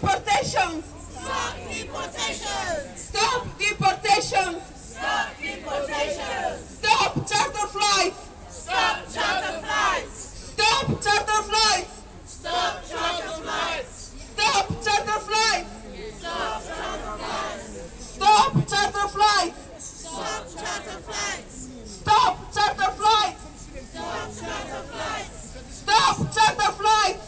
deportations. Stop deportations. Stop deportations. Stop deportations. Stop charter flights. Stop charter flights. Stop charter flights. Stop charter flights. Stop charter flights. Stop charter flights. Stop charter flights. Stop charter flights. Stop charter flights. Stop charter flights. Stop charter flights.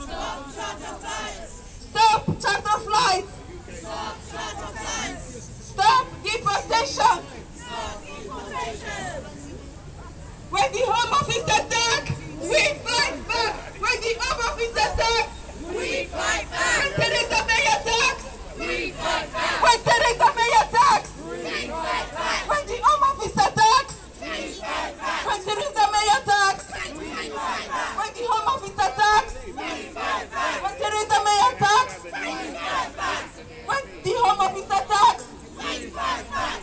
Stop charter flights. Stop charter flights. Stop charter flights. Stop deportation. Stop deportation. When the Home Office attack, we fight back. When the Home Office attack, We fight back. when Theresa May attacks, We fight back. when Theresa May attacks, We fight back. when the Home Office attacks, We fight back. when Theresa May attacks, We fight back. when the Home Office attacks, We fight back. when Theresa May attacks, We fight back. when the Home Office attacks, We fight back.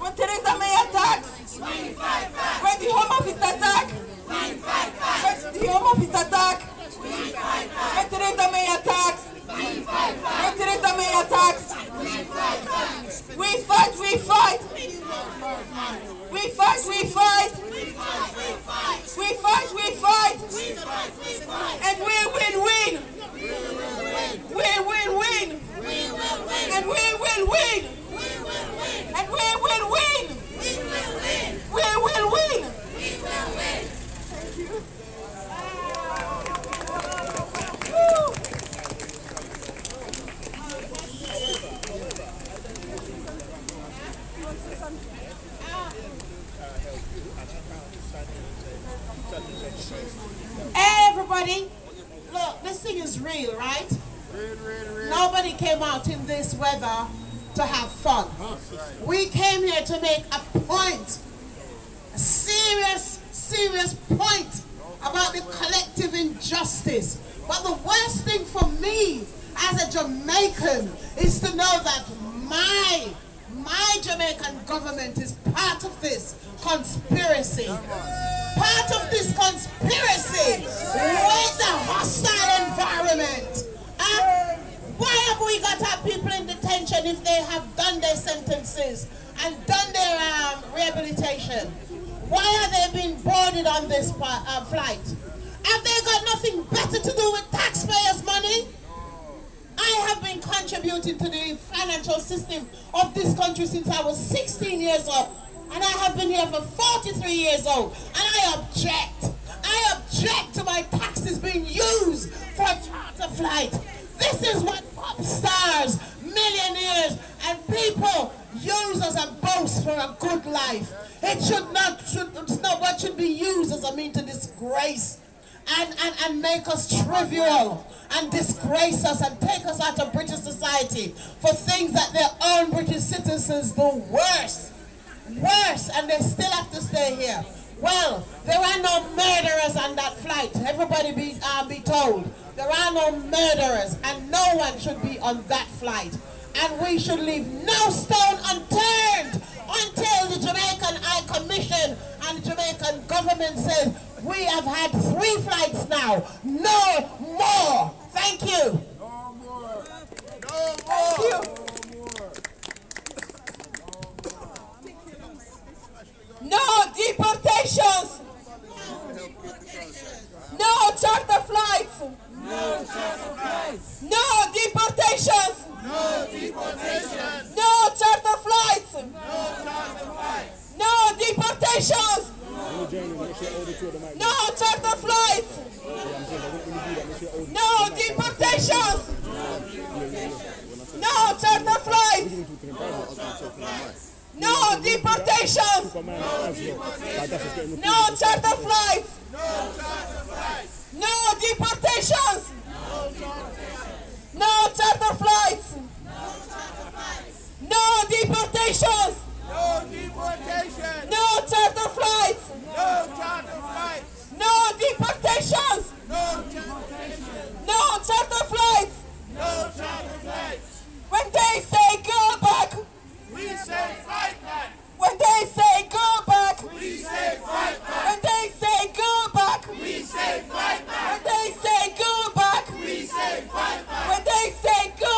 when Theresa May attacks, We fight back. when the Home Office attack, We fight back. when the Home Office attack, We fight back. when Theresa May attacks, We fight back. when Theresa May attacks, We fight back. we fight, we fight, We fight. we fight, we fight, We fight. We fight. we fight, we fight, We fight. We fight. and we will win, We will win. we will win, We will win. and we will win, We will win. and we will win, We will win. we will win. We will win. Woo. Hey everybody, look, this thing is real, right? Nobody came out in this weather to have fun. We came here to make a point, a serious point about the collective injustice. But the worst thing for me as a Jamaican is to know that my Jamaican government is part of this conspiracy. Part of this conspiracy with the hostile environment. Why have we got our people in detention if they have done their sentences and done their rehabilitation? Why are they being boarded on this flight? Have they got nothing better to do with taxpayers' money? I have been contributing to the financial system of this country since I was 16 years old. And I have been here for 43 years old. And I object. I object to my taxes being used for a charter flight. This is what pop stars, millionaires, and people use as a boast for a good life. It's not what should be used as a means to disgrace and make us trivial and disgrace us and take us out of British society for things that their own British citizens do worse, and they still have to stay here. Well, there are no murderers on that flight. Everybody be told. There are no murderers, and no one should be on that flight. And we should leave no stone unturned until the Jamaican Commission and the Jamaican government says, we have had 3 flights now, no more. Thank you. No more. Thank you. No deportations. No charter flights. No charter flights. No deportations. No deportation. No charter flights. No charter flights. No deportations. No charter flights. No deportations. No charter flights. No deportations. No charter flights. No deportations. No charter flights. No deportations. No deportation. No charter flights. No charter flights. No deportations. No deportation. No charter flights. No charter flights. When they say go back. We say fight back. When they say go back. We say fight back. When they say go back. We say fight back. When they say go back. We say fight back. When they say go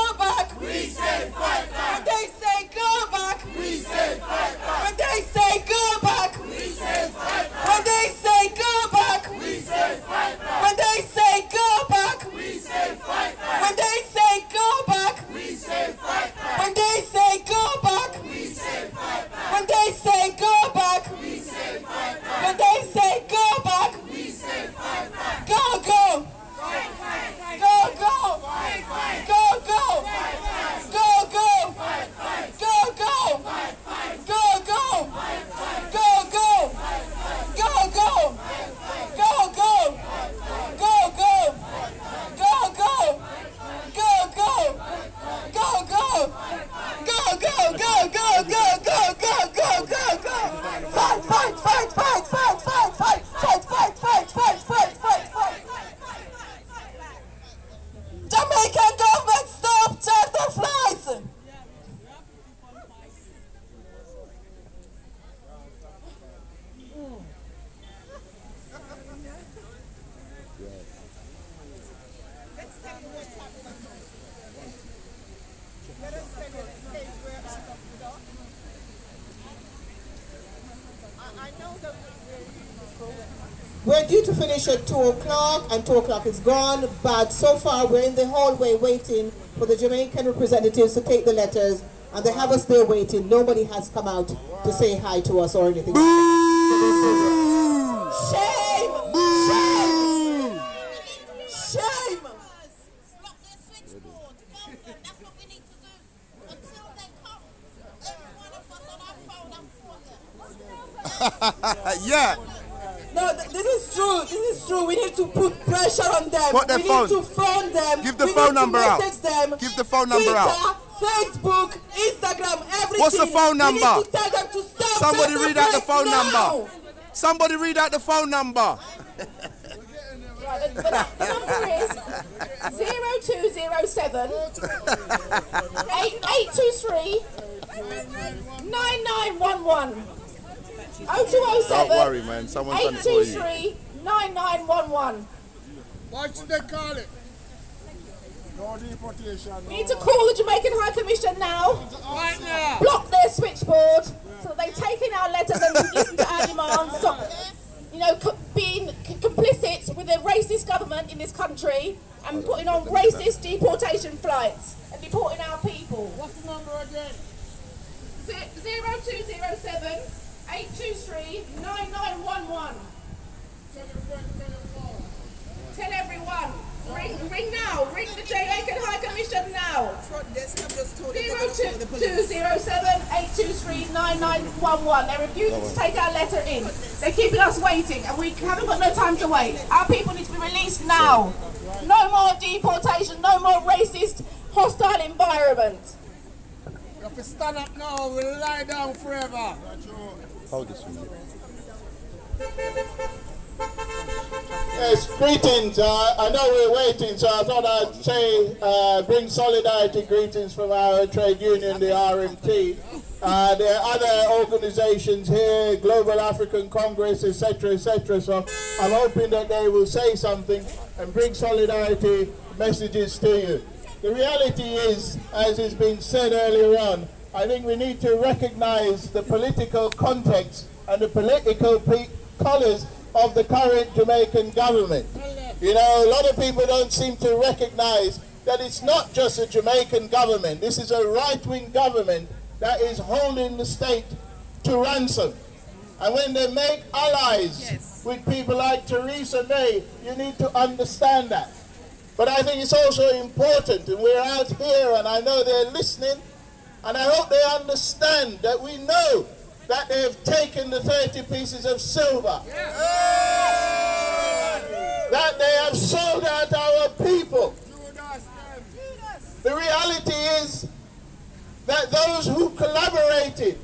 We're due to finish at 2 o'clock, and 2 o'clock is gone, but so far we're in the hallway waiting for the Jamaican representatives to take the letters, and they have us there waiting. Nobody has come out to say hi to us or anything. Shame! Shame! Shame! Block their switchboard. That's what we need to do. Until they come, every one of us on our phone and phone them. Yeah. No, this is true. This is true. We need to put pressure on them. Put their we phone. need to phone them. Give the we phone need number to out. message them. Give the phone number Twitter, out. Facebook, Instagram, everything. What's the phone number? We need to tell them to stop. Somebody read out the phone now. number. Somebody read out the phone number. Right, the number is 0207 823 9911. 0207 Don't worry, man. Someone's done it for you. 823 9911. What should they call it? No deportation. We need to call the Jamaican High Commission now. Right now. Block their switchboard so that they take in our letters and listen to our demands. Stop, being complicit with a racist government in this country and putting on racist deportation flights and deporting our people. What's the number again? 0207 823 9911. Tell everyone. Ring now. Ring the Jamaican High Commission now. 0207 823 9911. They're refusing to take our letter in. They're keeping us waiting, and we haven't got no time to wait. Our people need to be released now. No more deportation. No more racist, hostile environment. You have to stand up now. We'll lie down forever. Hold this one. Yes, greetings. I know we're waiting, so I thought I'd say, bring solidarity greetings from our trade union, the RMT. There are other organizations here, Global African Congress, etc., etc. So I'm hoping that they will say something and bring solidarity messages to you. The reality is, as has been said earlier on, I think we need to recognize the political context and the political colors of the current Jamaican government. You know, a lot of people don't seem to recognize that it's not just a Jamaican government. This is a right-wing government that is holding the state to ransom. And when they make allies with people like Theresa May, you need to understand that. But I think it's also important, and we're out here, and I know they're listening, and I hope they understand that we know that they have taken the 30 pieces of silver. That they have sold out our people. The reality is that those who collaborated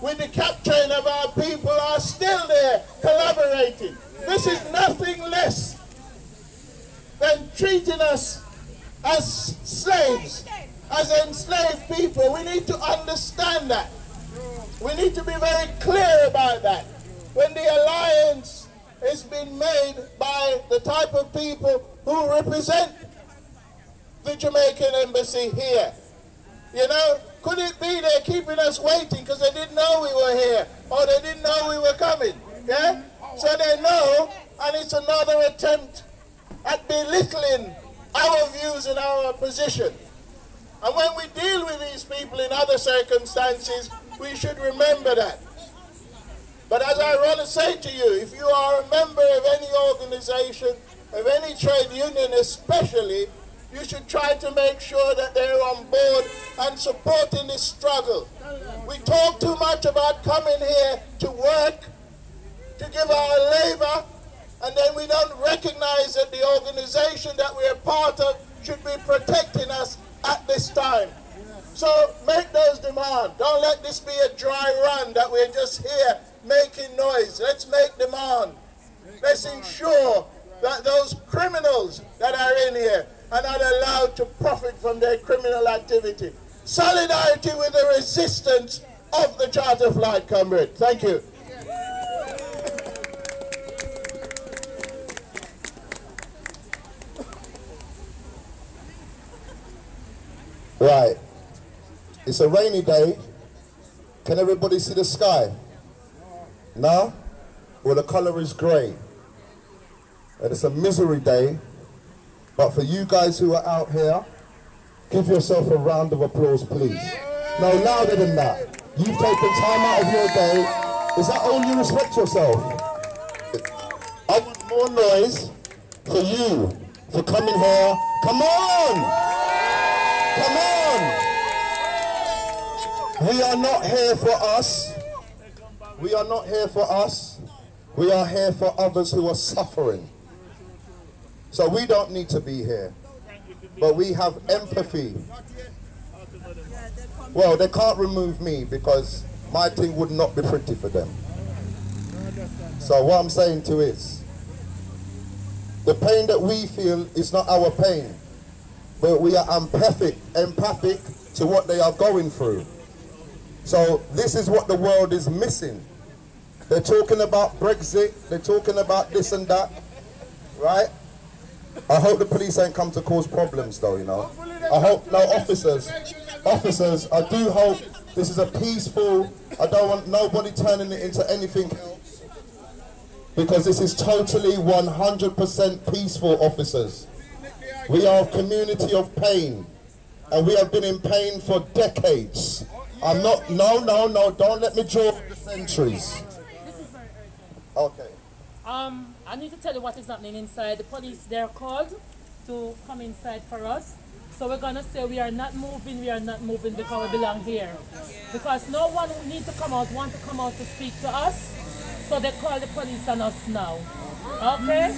with the capturing of our people are still there collaborating. This is nothing less than treating us as slaves, as enslaved people. We need to understand that. We need to be very clear about that. When the alliance has been made by the type of people who represent the Jamaican embassy here, you know, could it be they're keeping us waiting because they didn't know we were here or they didn't know we were coming? Yeah? So they know, and it's another attempt at belittling our views and our position. And when we deal with these people in other circumstances, we should remember that. But as I want to say to you, if you are a member of any organization, of any trade union especially, you should try to make sure that they're on board and supporting this struggle. We talk too much about coming here to work, to give our labor, and then we don't recognize that the organization that we are part of should be protecting us at this time. So make those demands. Don't let this be a dry run that we're just here making noise. Let's make demand. Let's ensure that those criminals that are in here are not allowed to profit from their criminal activity. Solidarity with the resistance of the charter flight, comrade. Thank you. Right. It's a rainy day. Can everybody see the sky? No? Well, the colour is grey. And it's a misery day. But for you guys who are out here, give yourself a round of applause, please. No, louder than that. You've taken time out of your day. Is that all you respect yourself? I want more noise for you, for coming here. Come on! Come on! We are not here for us. We are not here for us. We are here for others who are suffering. So we don't need to be here. But we have empathy. Well, they can't remove me because my thing would not be pretty for them. So what I'm saying to is, the pain that we feel is not our pain, but we are empathic to what they are going through. So this is what the world is missing. They're talking about Brexit, they're talking about this and that, right? I hope the police ain't come to cause problems though, you know. I hope, no, officers, I do hope this is a peaceful, I don't want nobody turning it into anything else. Because this is totally 100% peaceful, officers. We are a community of pain. And we have been in pain for decades. I'm not, no, don't let me draw the centuries. Okay. I need to tell you what is happening inside. The police, they're called to come inside for us. So we're going to say we are not moving because we belong here. Because no one needs to come out, want to come out to speak to us. So they call the police on us now. Okay?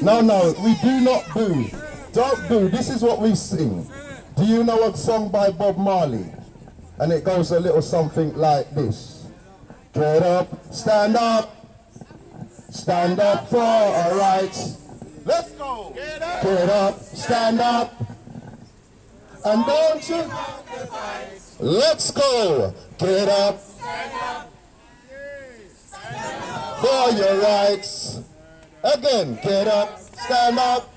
No, we do not boo. Don't boo. This is what we sing. Do you know a song by Bob Marley? And it goes a little something like this. Get up, stand up for our rights. Let's go. Get up, stand up. And don't you? Let's go. Get up for your rights. Again, get up, stand up.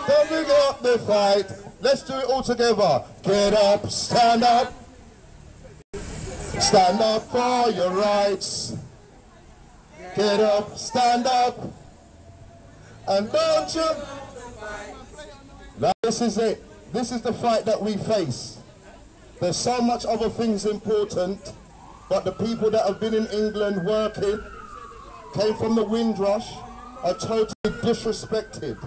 Don't bring up the fight. Let's do it all together. Get up, stand up. Stand up for your rights. Get up, stand up. And don't you? Now this is it. This is the fight that we face. There's so much other things important, but the people that have been in England working, came from the Windrush, are totally disrespected.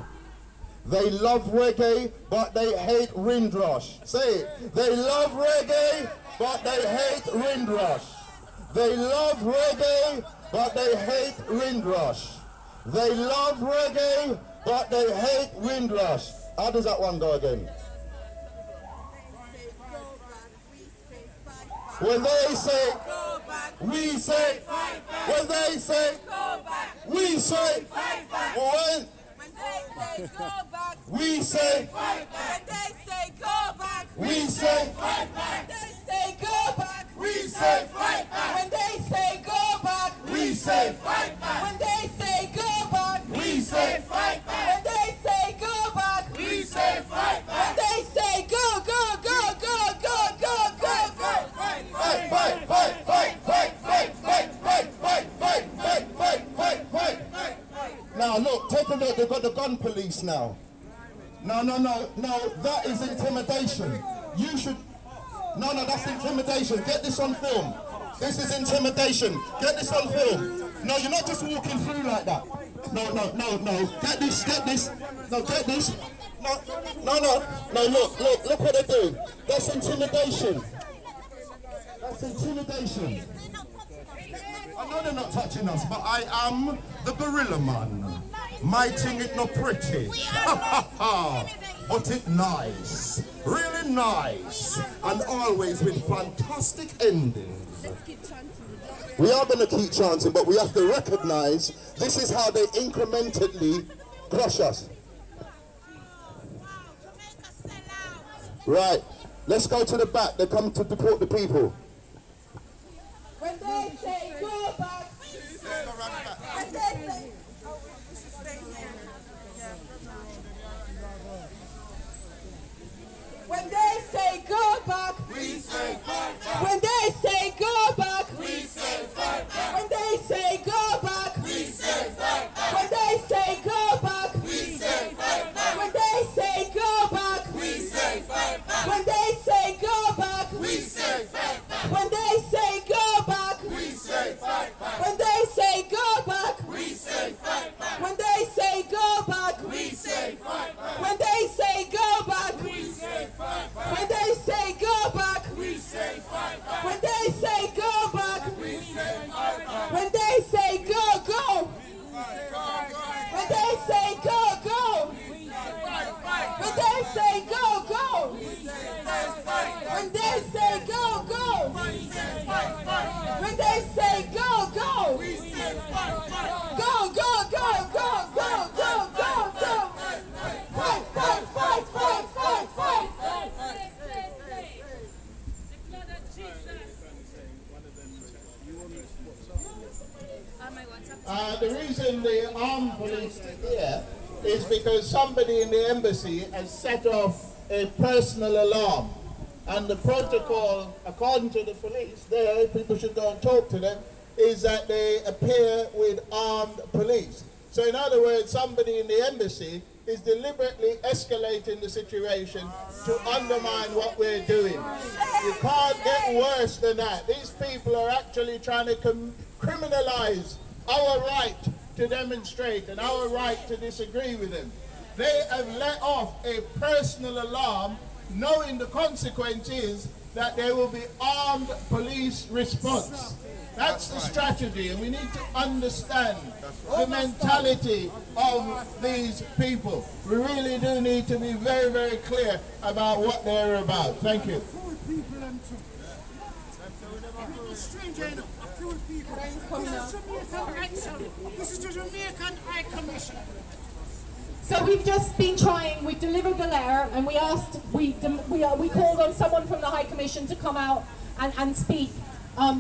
They love reggae, but they hate Windrush. Say it. They love reggae, but they hate Windrush. They love reggae, but they hate Windrush. They love reggae, but they hate Windrush. How does that one go again? When they say go back, we say fight back. When they say go back, we say fight back. When they say go back, we say fight back. When they say go back, we say fight back. When they say go back, we say fight back. When they say go back, we say fight back. When they say go back, we say fight back. When they say go back, we say fight back. When they say go, go, go, go, go, go, go, go. Fight, fight, fight, fight, fight, fight, fight, fight, fight, fight, fight, fight, fight, fight, fight. Now look, take a look, they've got the gun police now. No, that is intimidation. You should, no, that's intimidation. Get this on film. This is intimidation. Get this on film. No, you're not just walking through like that. No. Get this. No, get this. No, look what they're doing. That's intimidation. That's intimidation. I know they're not touching us, but I am the gorilla man. My thing it not pretty. But it nice. Really nice. And always with fantastic endings. We are going to keep chanting, but we have to recognize this is how they incrementally crush us. Right. Let's go to the back. They come to deport the people. When they say go back, when they say, police here is because somebody in the embassy has set off a personal alarm. And the protocol, according to the police, there, people should go and talk to them, is that they appear with armed police. So in other words, somebody in the embassy is deliberately escalating the situation to undermine what we're doing. You can't get worse than that. These people are actually trying to criminalize our right to demonstrate and our right to disagree with them. They have let off a personal alarm, knowing the consequence is that there will be armed police response. That's the strategy, and we need to understand the mentality of these people. We really do need to be very, very clear about what they're about. Thank you. This is the Jamaican High Commission. So we've just been trying, we've delivered the letter, and we called on someone from the High Commission to come out and speak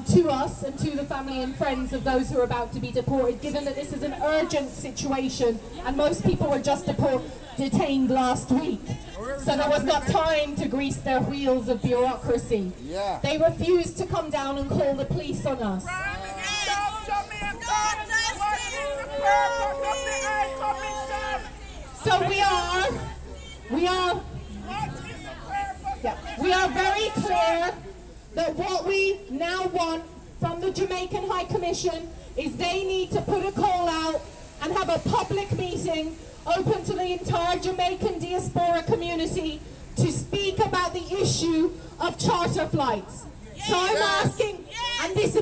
to us and to the family and friends of those who are about to be deported, given that this is an urgent situation and most people were just detained last week. So there was not time to grease their wheels of bureaucracy. Yeah. They refused to come down and call the police on us. So we are very clear that what we now want from the Jamaican High Commission is they need to put a call out and have a public meeting open to the entire Jamaican diaspora community to speak about the issue of charter flights. So I'm asking, and this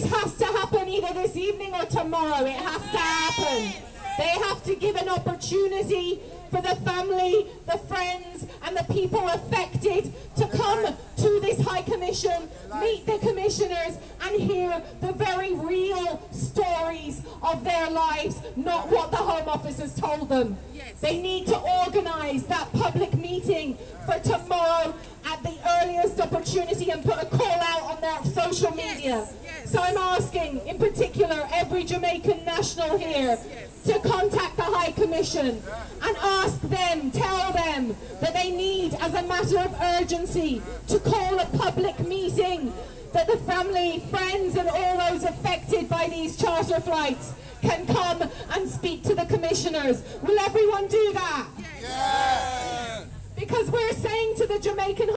has to happen either this evening or tomorrow. It has to happen. They have to give an opportunity for the family, the friends, and the people affected to come to this High Commission, meet the commissioners, and hear the very real stories of their lives, not what the Home Office has told them. Yes. They need to organise that public meeting for tomorrow at the earliest opportunity and put a call out on their social media. Yes. So I'm asking, in particular, every Jamaican national here to contact the High Commission and ask them, tell them that they need, as a matter of urgency, to call a public meeting that the family, friends and all those affected by these charter flights can come and speak to the commissioners. Will everyone do that? Yeah. Because we're saying to the Jamaican,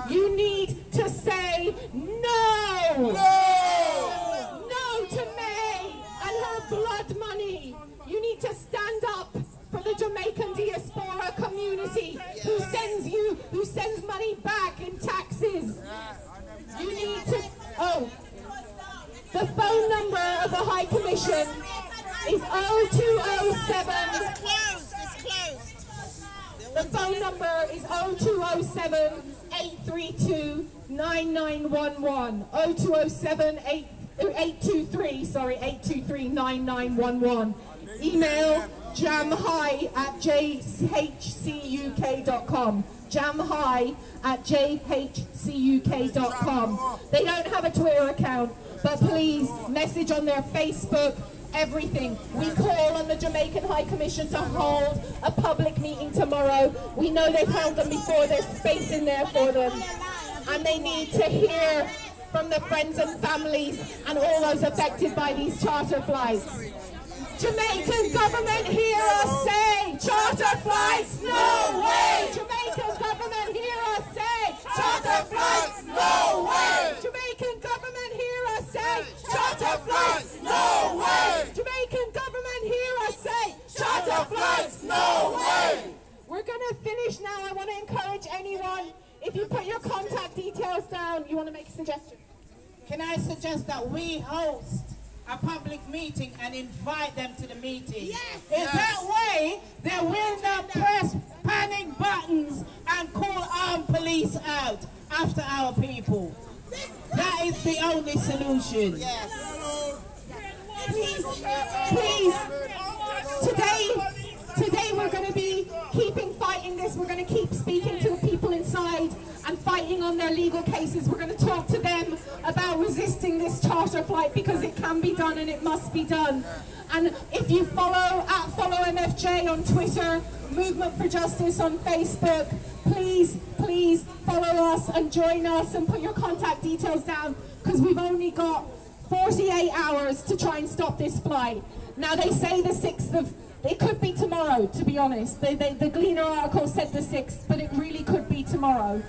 you need to say no! No to May and her blood money. You need to stand up for the Jamaican diaspora community who sends money back in taxes. You need to, the phone number of the High Commission is 0207. It's closed. The phone number is 0207 832 9911. 0207 823 9911. Email jamhigh@jhcuk.com. jamhigh@jhcuk.com. They don't have a Twitter account, but please message on their Facebook, everything. We call on the Jamaican High Commission to hold a public meeting tomorrow. We know they've held them before, there's space in there for them. And they need to hear from the friends and families and all those affected by these charter flights. Jamaican government, hear us say, charter flights, no way! Jamaican government, hear us say, charter flights, no way! Jamaican government, hear us say, charter flights, no way! Jamaican government, hear us say, charter flights, no way! We're going to finish now. I want to encourage anyone, if you put your contact details down, you want to make a suggestion? Can I suggest that we host a public meeting and invite them to the meeting? Yes. In that way, they will not press panic buttons and call armed police out after our people. That is the only solution. Yes. Please, today we're going to be fighting this. We're going to keep speaking to the people inside and fighting on their legal cases. We're going to talk to them about resisting this charter flight because it can be done and it must be done. And if you follow MFJ on Twitter, Movement for Justice on Facebook, please follow us and join us and put your contact details down, because we've only got 48 hours to try and stop this flight. Now they say the 6th of, it could be tomorrow, to be honest. The Gleaner article said the 6th, but it really could be tomorrow.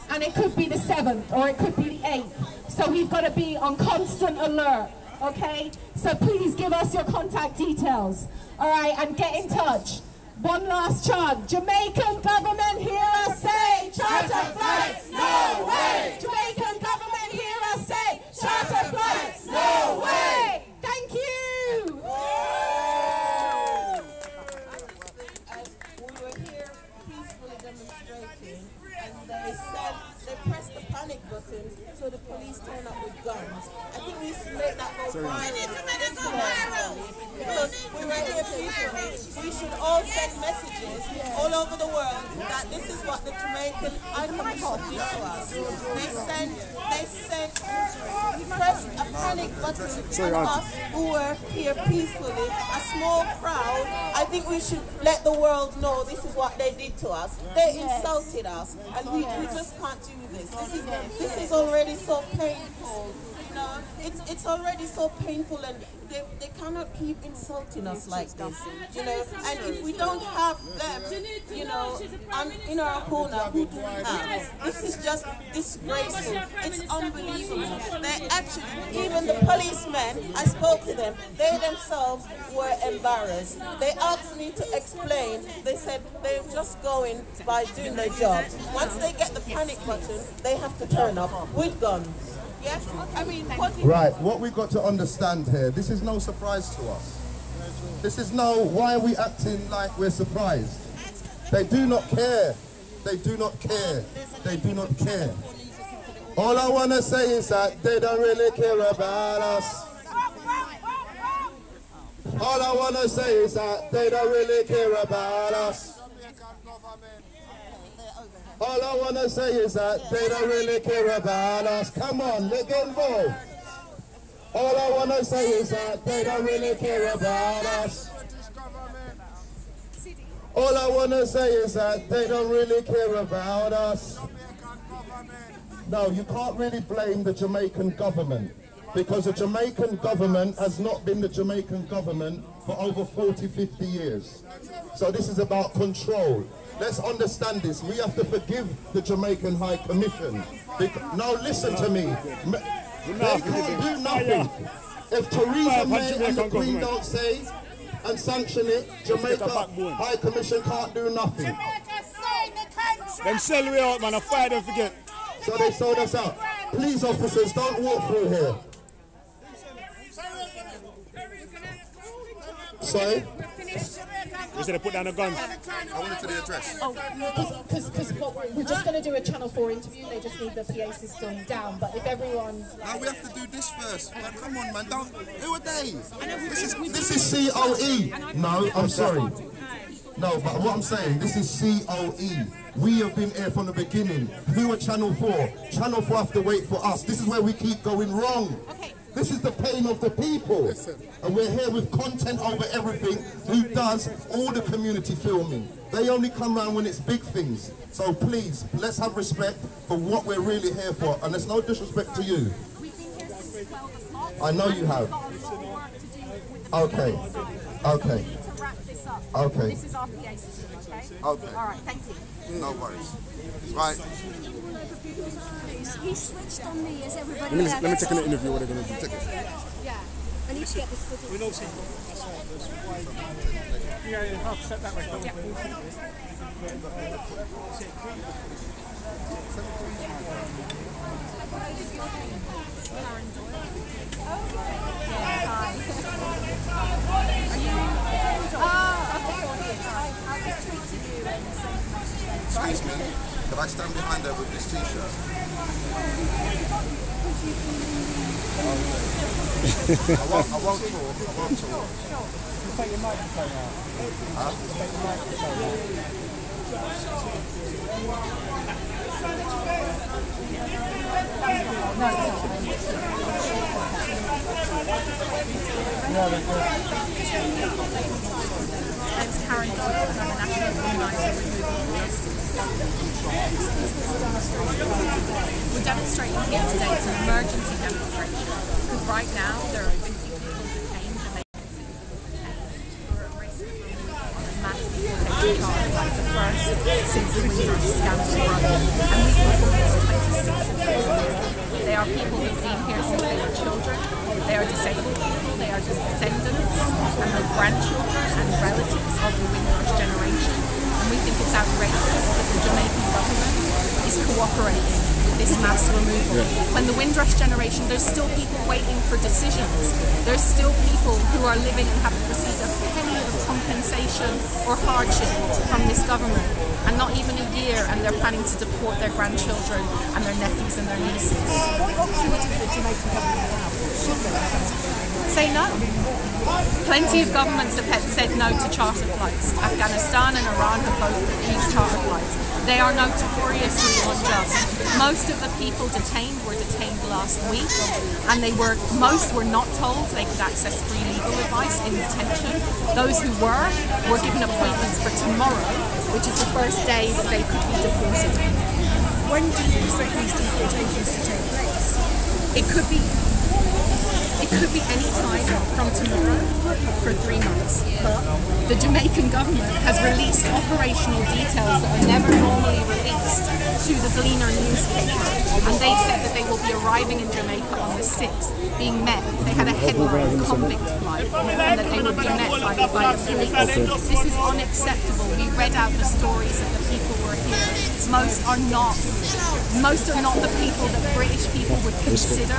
And it could be the 7th, or it could be the 8th. So we've got to be on constant alert, okay? So please give us your contact details, all right, and get in touch. One last chant. Jamaican government, hear us say, charter flights, no way! Jamaican government, hear us say, charter flights, no way! Thank you! We were here peacefully demonstrating, and they pressed the panic button, so the police turned up with guns. I think we should make that go viral. Because we were here peacefully. We should all send messages all over the world that this is what the Jamaican High Commission did to us. They pressed a panic button on us who were here peacefully, a small crowd. I think we should let the world know this is what they did to us. They insulted us, and we just can't do this. This is already so painful. You know, it's already so painful, and they cannot keep insulting us like this, you know. And if we don't have them, you know, in our corner, who do we have? This is just disgraceful. It's unbelievable. They actually, even the policemen, I spoke to them, they themselves were embarrassed. They asked me to explain. They said they're just going by doing their job. Once they get the panic button, they have to turn up with guns. Yes, I mean, right, what we've got to understand here, this is no surprise to us. This is why are we acting like we're surprised? They do not care. They do not care. They do not care. All I want to say is that they don't really care about us. All I want to say is that they don't really care about us. All I want to say is that they don't really care about us. Come on, let's get involved. All I want to say is that they don't really care about us. All I want to say is that they don't really care about us. No, you can't really blame the Jamaican government, because the Jamaican government has not been the Jamaican government for over 40, 50 years. So this is about control. Let's understand this. We have to forgive the Jamaican High Commission. Now listen to me. They can't do nothing. If Theresa May and the Queen don't say and sanction it, Jamaica High Commission can't do nothing. Them sell we out, man. I fire them forget. So they sold us out. Please, officers, don't walk through here. Sorry? We said to put down the guns. I wanted to the address. Oh, because we're just going to do a Channel 4 interview. They just need the PA system down. But if everyone... No, we have to do this first. Man, come on, man. Don't... Who are they? This is C.O.E. No, I'm sorry. No, but what I'm saying, this is C.O.E. We have been here from the beginning. Who are Channel 4? Channel 4 have to wait for us. This is where we keep going wrong. This is the pain of the people. And we're here with content over everything. Who does all the community filming? They only come around when it's big things. So please, let's have respect for what we're really here for. And there's no disrespect to you. I know you have. Okay. Okay. Okay. This is our PA system, okay? Okay. All right, thank you. No worries. Right. He switched on me as everybody Let me take an interview. What are they going to do? Take it. Yeah. I need to get this footage. We know yeah, half set that way. Excuse me. Can I stand behind her with this t-shirt? I won't talk. I won't talk. You take your microphone out. Huh? Take the microphone out. Karen Doyle, I'm a national organiser with Moving Justice. We're demonstrating here today. It's an emergency demonstration because right now there are 50 people detained, Jamaican citizens detained, who are at risk of removal on a mass deportation charge, like the first since the Windrush scandal broke. And we've deported 26 of those. They are people who've been here since they were children. They are disabled people. They are descendants and the grandchildren and relatives of the Windrush generation. And we think it's outrageous that the Jamaican government is cooperating with this mass removal. When the Windrush generation, there's still people waiting for decisions. There's still people who are living and haven't received a penny of compensation or hardship from this government. And not even a year, and they're planning to deport their grandchildren and their nephews and their nieces. Say no. Plenty of governments have said no to charter flights. Afghanistan and Iran have both refused charter flights. They are notoriously unjust. Most of the people detained were detained last week, and most were not told they could access free legal advice in detention. Those who were given appointments for tomorrow, which is the first day that they could be deported. When do you expect these deportations to take place? It could be any time from tomorrow for 3 months. But the Jamaican government has released operational details that are never normally released to the Gleaner newspaper. And they said that they will be arriving in Jamaica on the 6th, being met. They had a headline, convict flight, and that they would be met by the police. This is unacceptable. We read out the stories of the people who are here. Most are not the people that British people would consider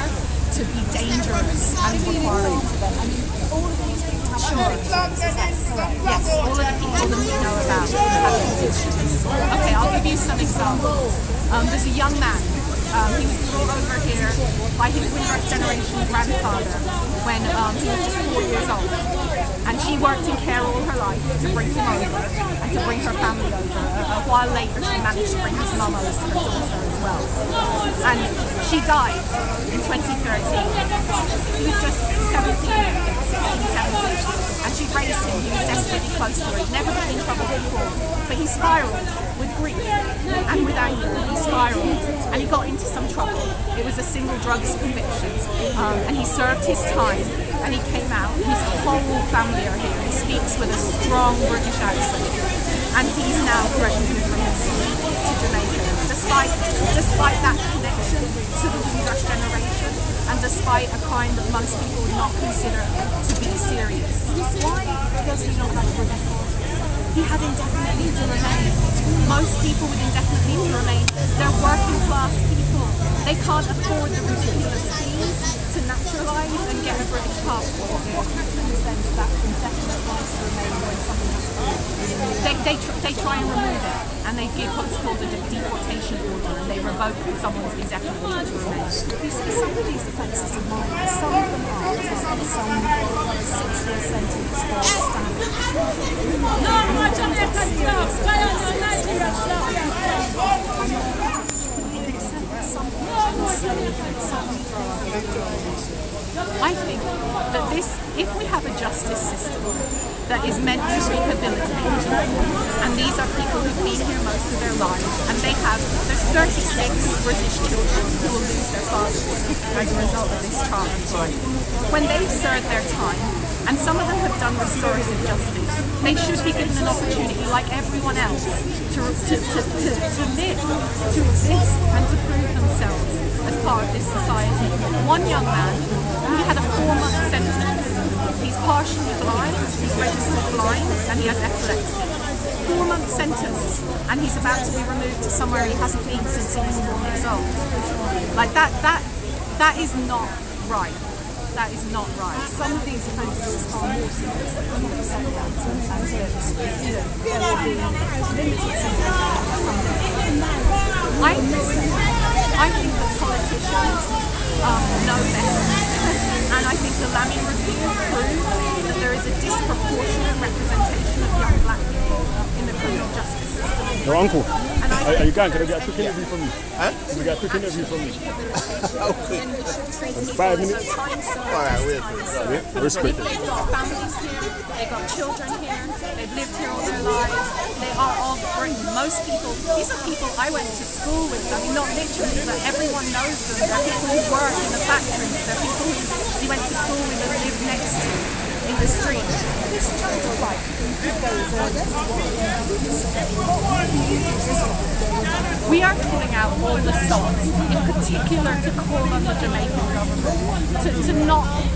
to be dangerous and requiring to them. I mean, all of these people have yes, all of the people that we know about have convictions. Okay, I'll give you some examples. There's a young man. He was brought over here by his Windrush generation grandfather when he was just 4 years old. And she worked in care all her life to bring him over and to bring her family over. A while later, she managed to bring his mum over to her daughter as well. And she died in 2013. He was just 16, 17. And she raised him. He was desperately close to her. He'd never been in trouble before. But he spiraled with grief and with anger. He spiraled and he got into some trouble. It was a single drugs conviction. And he served his time and he came out. His whole family are here. He speaks with a strong British accent. And he's now threatened with release to Jamaica. Despite that connection to the Windrush generation, and despite a crime that most people would not consider to be serious. Why does he not have a British passport? He had indefinite leave to remain. Most people with indefinite leave to remain, they're working class people. They can't afford the ridiculous fees to naturalise and get a British passport. What happens then to that indefinite right to remain when something has happened? They try and remove it, and they give what's called a deportation order, and they revoke someone's indefinite leave to remain. You see, some of these offences are minor. Some of them aren't. Some 6-year sentence for stabbing. No more Jamaican stuff. Why are you Nigeria I think that if we have a justice system that is meant to rehabilitate, and these are people who've been here most of their lives, and there's 36 British children who will lose their fathers as a result of this charter flight. When they've served their time, and some of them have done restorative justice, they should be given an opportunity, like everyone else, to live, to exist, and to prove themselves as part of this society. One young man, he had a 4-month sentence. He's partially blind, he's registered blind, and he has epilepsy. 4-month sentence, and he's about to be removed to somewhere he hasn't been since he was 4 years old. Like that is not right. That is not right. Some of these offences are more serious than 100% and there will be limited I think that politicians know better, and I think the Lammy Review proved that there is a disproportionate representation of young black people in the criminal justice system. Your uncle. And I Are you going? Can I get a quick interview from you? Huh? Can we get a quick interview from you? How quick? 5 minutes. Alright, wait. Yeah, respect. They've got families here, they've got children here, they've lived here all their lives, they are of Britain. Most people, these are people I went to school with. I mean, not literally, but everyone knows them. They're people who work in the factories, they're people who you went to school with and lived next to in the street. We are pulling out all the stops, in particular to call on the Jamaican government to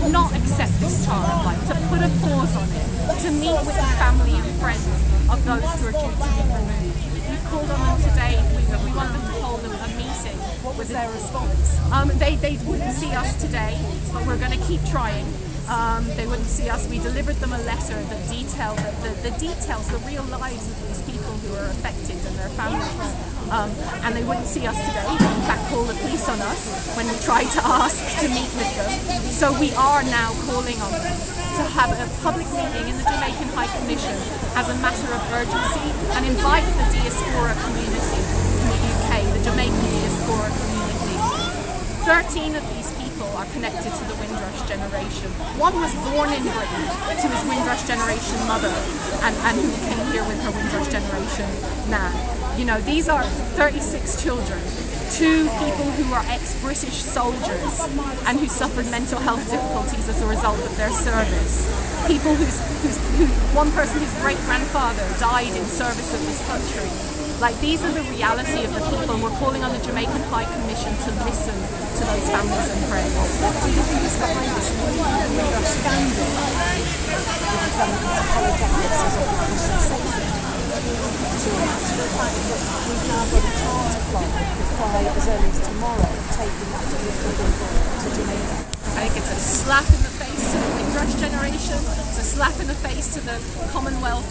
not accept this child of life, to put a pause on it, to meet with the family and friends of those who are due to be removed. We've called on them today. We want them to hold a meeting. What was their response? They wouldn't see us today, but we're going to keep trying. They wouldn't see us. We delivered them a letter that detailed the details, the real lives of these people who are affected and their families. And they wouldn't see us today. They in fact called the police on us when we tried to ask to meet with them. So we are now calling on them to have a public meeting in the Jamaican High Commission as a matter of urgency and invite the diaspora community in the UK, the Jamaican diaspora community. 13 of these people are connected to the Windrush generation. One was born in Britain to his Windrush generation mother and who came here with her Windrush generation nan. You know, these are 36 children, 2 people who are ex-British soldiers and who suffered mental health difficulties as a result of their service. People who one person whose great-grandfather died in service of this country. Like, these are the reality of the people, and we're calling on the Jamaican High Commission to listen to those families and friends. What do you think is behind this? Will you understand it? Apologise as a conversation to the fact that we've now got a charter flight to fly as early as tomorrow, taking that to Jamaica. I think it's a slap in the face to the Windrush generation, it's a slap in the face to the Commonwealth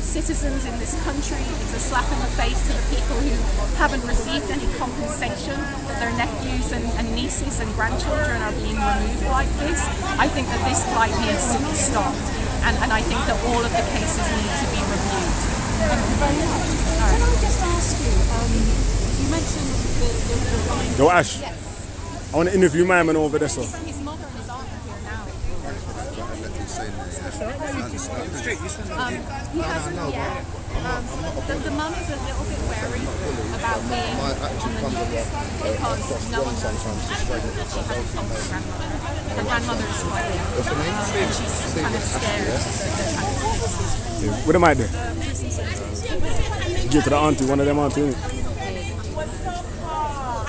citizens in this country, it's a slap in the face to the people who haven't received any compensation, that their nephews and nieces and grandchildren are being removed like this. I think that this flight needs to be stopped, and I think that all of the cases need to be reviewed. Thank you very much. Can I just ask you, you mentioned the Yo, Ash, yes. I want to interview my man over there, so. His mother and his aunt are here now. He hasn't yet. The mum is a little bit wary about being on the news because no one knows that she hasn't told her grandmother. Her grandmother is quite young. And she's kind of scared that What am I there? Give to the auntie, one of them auntie.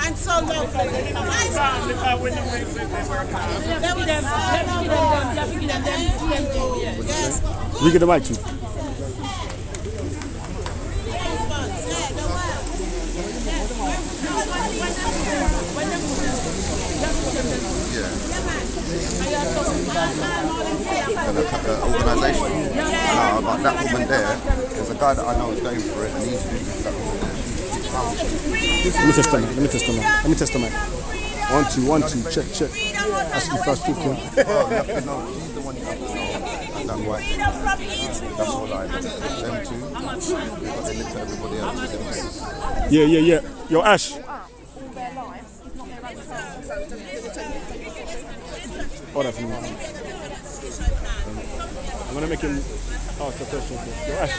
And so lovely. You get the mic too. Organisation. Like that woman there, there's a guy that I know is going for it and he's doing that woman there. Let me test the mic. 1, 2, check. That's the first two. No, she's the one you have to know. That's why. That's all I do. Them two, but they look to everybody else. Yeah. Yo, Ash. Hold on for me. I'm going to make him ask a question. Yo, Ash.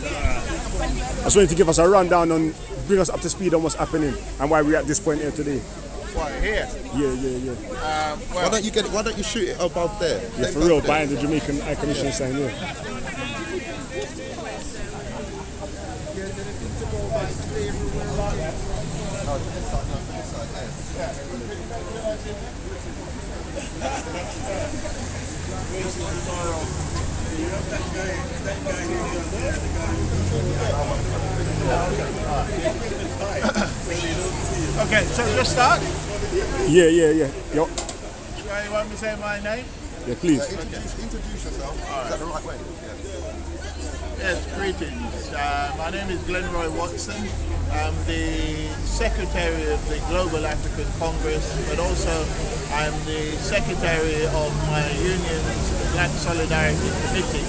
I just wanted to give us a rundown on, bring us up to speed on what's happening and why we're at this point here today. What, here? Yeah. Well, Why don't you shoot it above there? Yeah, for real, behind the Jamaican High Commission sign, yeah. okay, so let's start. Yeah. Yo. You want me to say my name? Yeah, please. Introduce yourself. Is that the right way? Yes, greetings. My name is Glenroy Watson. I'm the Secretary of the Global African Congress, but also I'm the Secretary of my union's Black Solidarity Committee.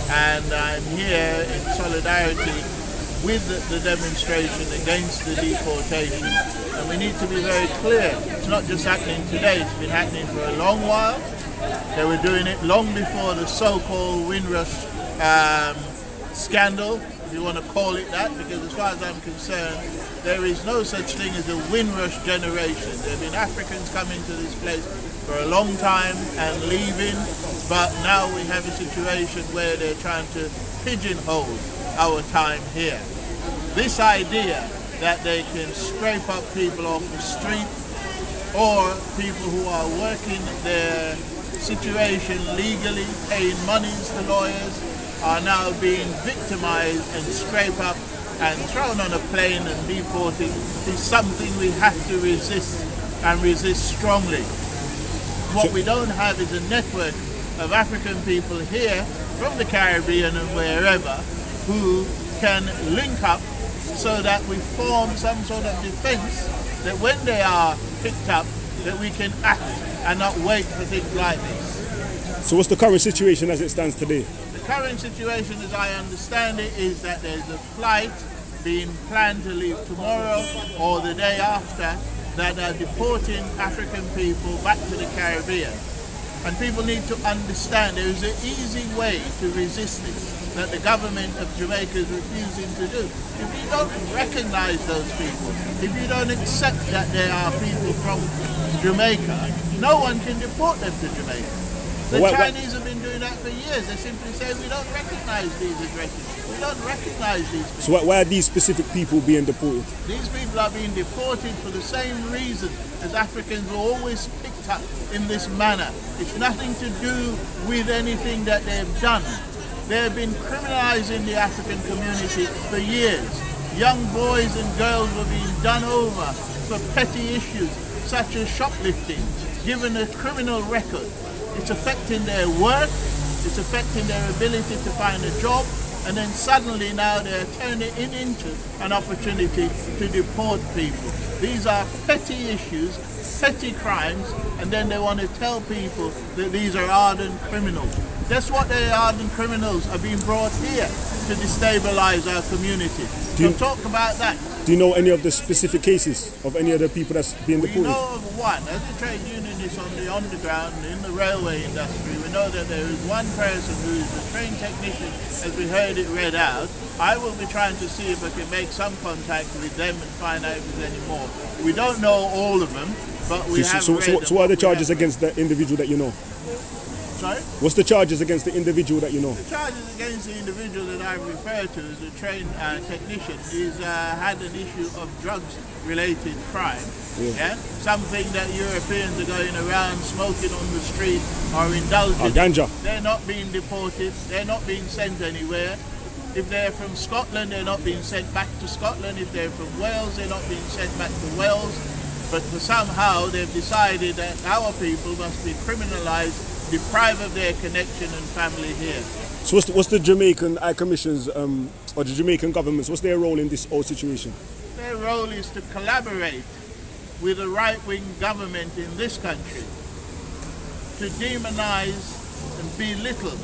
And I'm here in solidarity with the demonstration against the deportation. And we need to be very clear. It's not just happening today, it's been happening for a long while. They were doing it long before the so-called Windrush scandal, if you want to call it that, because as far as I'm concerned, there is no such thing as a Windrush generation. There have been Africans coming to this place for a long time and leaving, but now we have a situation where they're trying to pigeonhole our time here. This idea that they can scrape up people off the street or people who are working their situation legally, paying monies to lawyers, are now being victimized and scraped up and thrown on a plane and deported is something we have to resist, and resist strongly. What we don't have is a network of African people here from the Caribbean and wherever who can link up so that we form some sort of defense that when they are picked up, that we can act and not wait for things like this. So what's the current situation as it stands today? The current situation, as I understand it, is that there's a flight being planned to leave tomorrow or the day after that are deporting African people back to the Caribbean. And people need to understand there is an easy way to resist this that the government of Jamaica is refusing to do. If you don't recognize those people, if you don't accept that they are people from Jamaica, no one can deport them to Jamaica. The Chinese have been doing that for years. They simply say, we don't recognize these as refugees. We don't recognize these people. So why are these specific people being deported? These people are being deported for the same reason as Africans were always picked up in this manner. It's nothing to do with anything that they've done. They have been criminalizing the African community for years. Young boys and girls were being done over for petty issues such as shoplifting, given a criminal record. It's affecting their work, it's affecting their ability to find a job, and then suddenly now they're turning it into an opportunity to deport people. These are petty issues, petty crimes, and then they want to tell people that these are ardent criminals. That's what the ardent criminals are being brought here to destabilize our community. So talk about that. Do you know any of the specific cases of any of the people that's being deported? We know of one. As a trade unionist on the underground in the railway industry, we know that there is one person who is a train technician, as we heard it read out. I will be trying to see if I can make some contact with them and find out if there's any more. We don't know all of them, but we have So what are the charges against the individual that you know? Sorry? What's the charges against the individual that you know? The charges against the individual that I refer to as a trained technician is had an issue of drugs-related crime. Yeah. Something that Europeans are going around smoking on the street or indulging. Ganja. They're not being deported. They're not being sent anywhere. If they're from Scotland, they're not being sent back to Scotland. If they're from Wales, they're not being sent back to Wales. But for somehow they've decided that our people must be criminalized, deprived of their connection and family here. So what's the Jamaican Commission's or the Jamaican government's, what's their role in this whole situation? Their role is to collaborate with the right-wing government in this country to demonize and belittle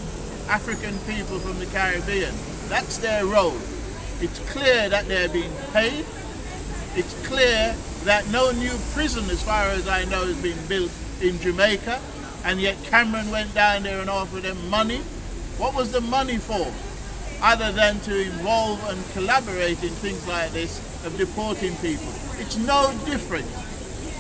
African people from the Caribbean. That's their role. It's clear that they're being paid. It's clear that no new prison, as far as I know, is being built in Jamaica, and yet Cameron went down there and offered them money. What was the money for? Other than to involve and collaborate in things like this of deporting people. It's no different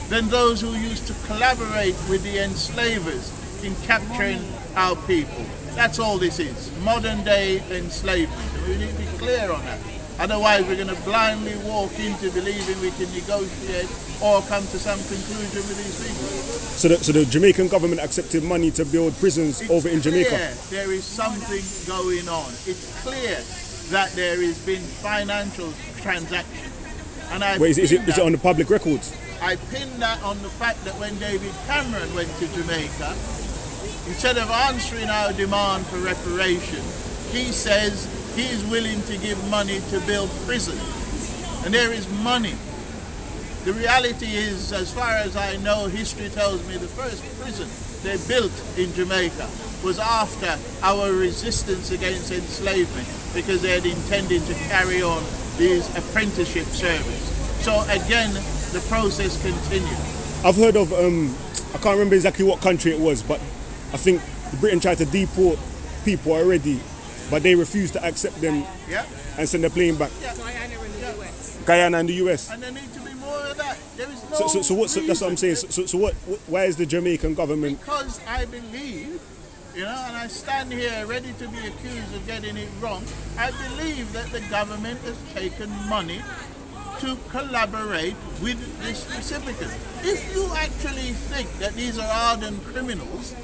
than those who used to collaborate with the enslavers in capturing our people. That's all this is, modern day enslavement. We need to be clear on that. Otherwise we're going to blindly walk into believing we can negotiate or come to some conclusion with these people. So the Jamaican government accepted money to build prisons over in Jamaica? Clear there is something going on. It's clear that there has been financial transaction. And is it on the public records? I pinned that on the fact that when David Cameron went to Jamaica, instead of answering our demand for reparation, he says he's willing to give money to build prisons. And there is money. The reality is, as far as I know, history tells me the first prison they built in Jamaica was after our resistance against enslavement, because they had intended to carry on these apprenticeship service. So again, the process continues. I've heard of, I can't remember exactly what country it was, but I think Britain tried to deport people already, but they refused to accept them and send the plane back. Guyana and the US. And there need to be more of that. There is no So that's what I'm saying. So why is the Jamaican government? Because I believe, you know, and I stand here ready to be accused of getting it wrong, I believe that the government has taken money to collaborate with this recipient. If you actually think that these are hardened criminals,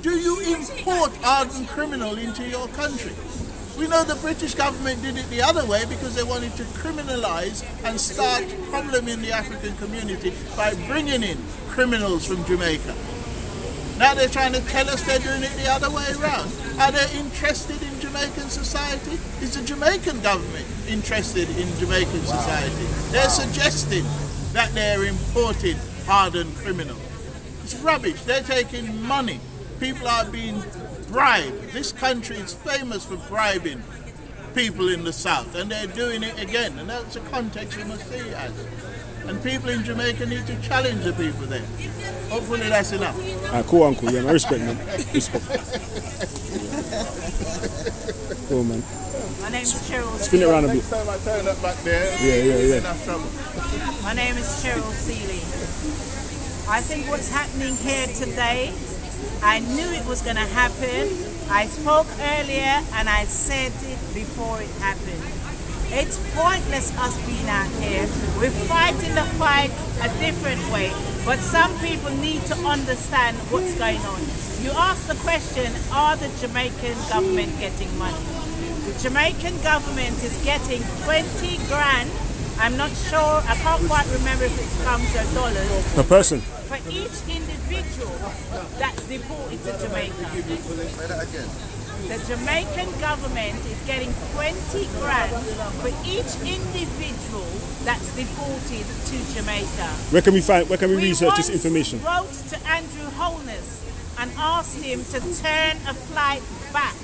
do you import hardened criminal into your country? We know the British government did it the other way because they wanted to criminalise and start a problem in the African community by bringing in criminals from Jamaica. Now they're trying to tell us they're doing it the other way around. Are they interested in Jamaican society? Is the Jamaican government interested in Jamaican society? They're suggesting that they're importing hardened criminals. It's rubbish. They're taking money. People are being bribed. This country is famous for bribing people in the South, and they're doing it again. And that's the context we must see it as. And people in Jamaica need to challenge the people there. Hopefully that's enough. Cool, uncle. Yeah, I respect, man. Respect. Cool, man. My name is Cheryl. Spin it around a bit. Next time I turn up back there, yeah. enough trouble. My name is Cheryl Seeley. I think what's happening here today, I knew it was going to happen. I spoke earlier and I said it before it happened. It's pointless us being out here. We're fighting the fight a different way, but some people need to understand what's going on. You asked the question, are the Jamaican government getting money? The Jamaican government is getting 20 grand. I'm not sure, I can't quite remember if it's pounds or dollars. Per person? For each individual that's deported to Jamaica. The Jamaican government is getting 20 grand for each individual that's deported to Jamaica. Where can we research this information? We wrote to Andrew Holness and asked him to turn a flight back.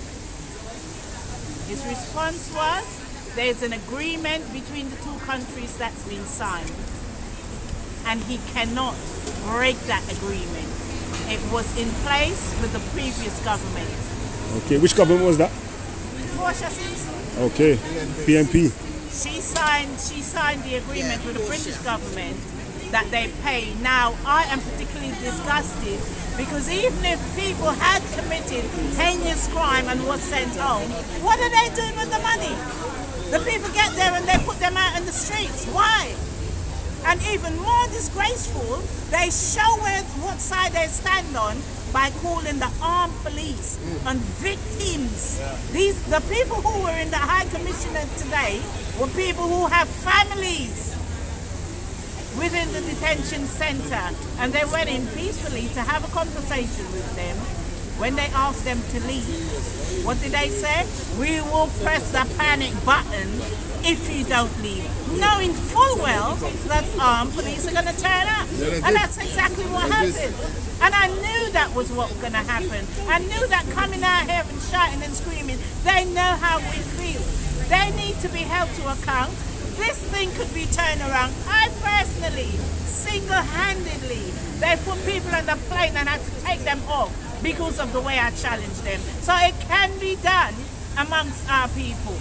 His response was, there's an agreement between the two countries that's been signed, and he cannot break that agreement. It was in place with the previous government. Okay, which government was that? Portia Simpson. Okay, PNP. She signed the agreement with the British government that they pay. Now, I am particularly disgusted because even if people had committed heinous crime and was sent home, what are they doing with the money? The people get there and they put them out in the streets. Why? And even more disgraceful, they show what side they stand on by calling the armed police on victims. The people who were in the High Commission today were people who have families within the detention center, and they went in peacefully to have a conversation with them. When they asked them to leave, what did they say? We will press the panic button if you don't leave, knowing full well that armed police are going to turn up. And that's exactly what happened. And I knew that was what was going to happen. I knew that coming out here and shouting and screaming, they know how we feel. They need to be held to account. This thing could be turned around. I personally, single-handedly, they put people on the plane and had to take them off because of the way I challenged them. So it can be done amongst our people.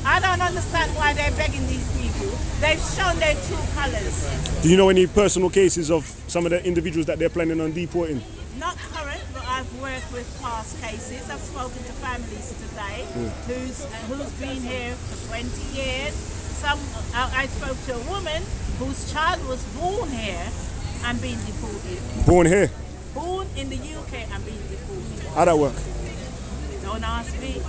I don't understand why they're begging these people. They've shown their true colours. Do you know any personal cases of some of the individuals that they're planning on deporting? Not current, but I've worked with past cases. I've spoken to families today who's been here for 20 years. I spoke to a woman whose child was born here and being deported. Born here? Born in the UK and being deported. How'd that work? Don't ask me.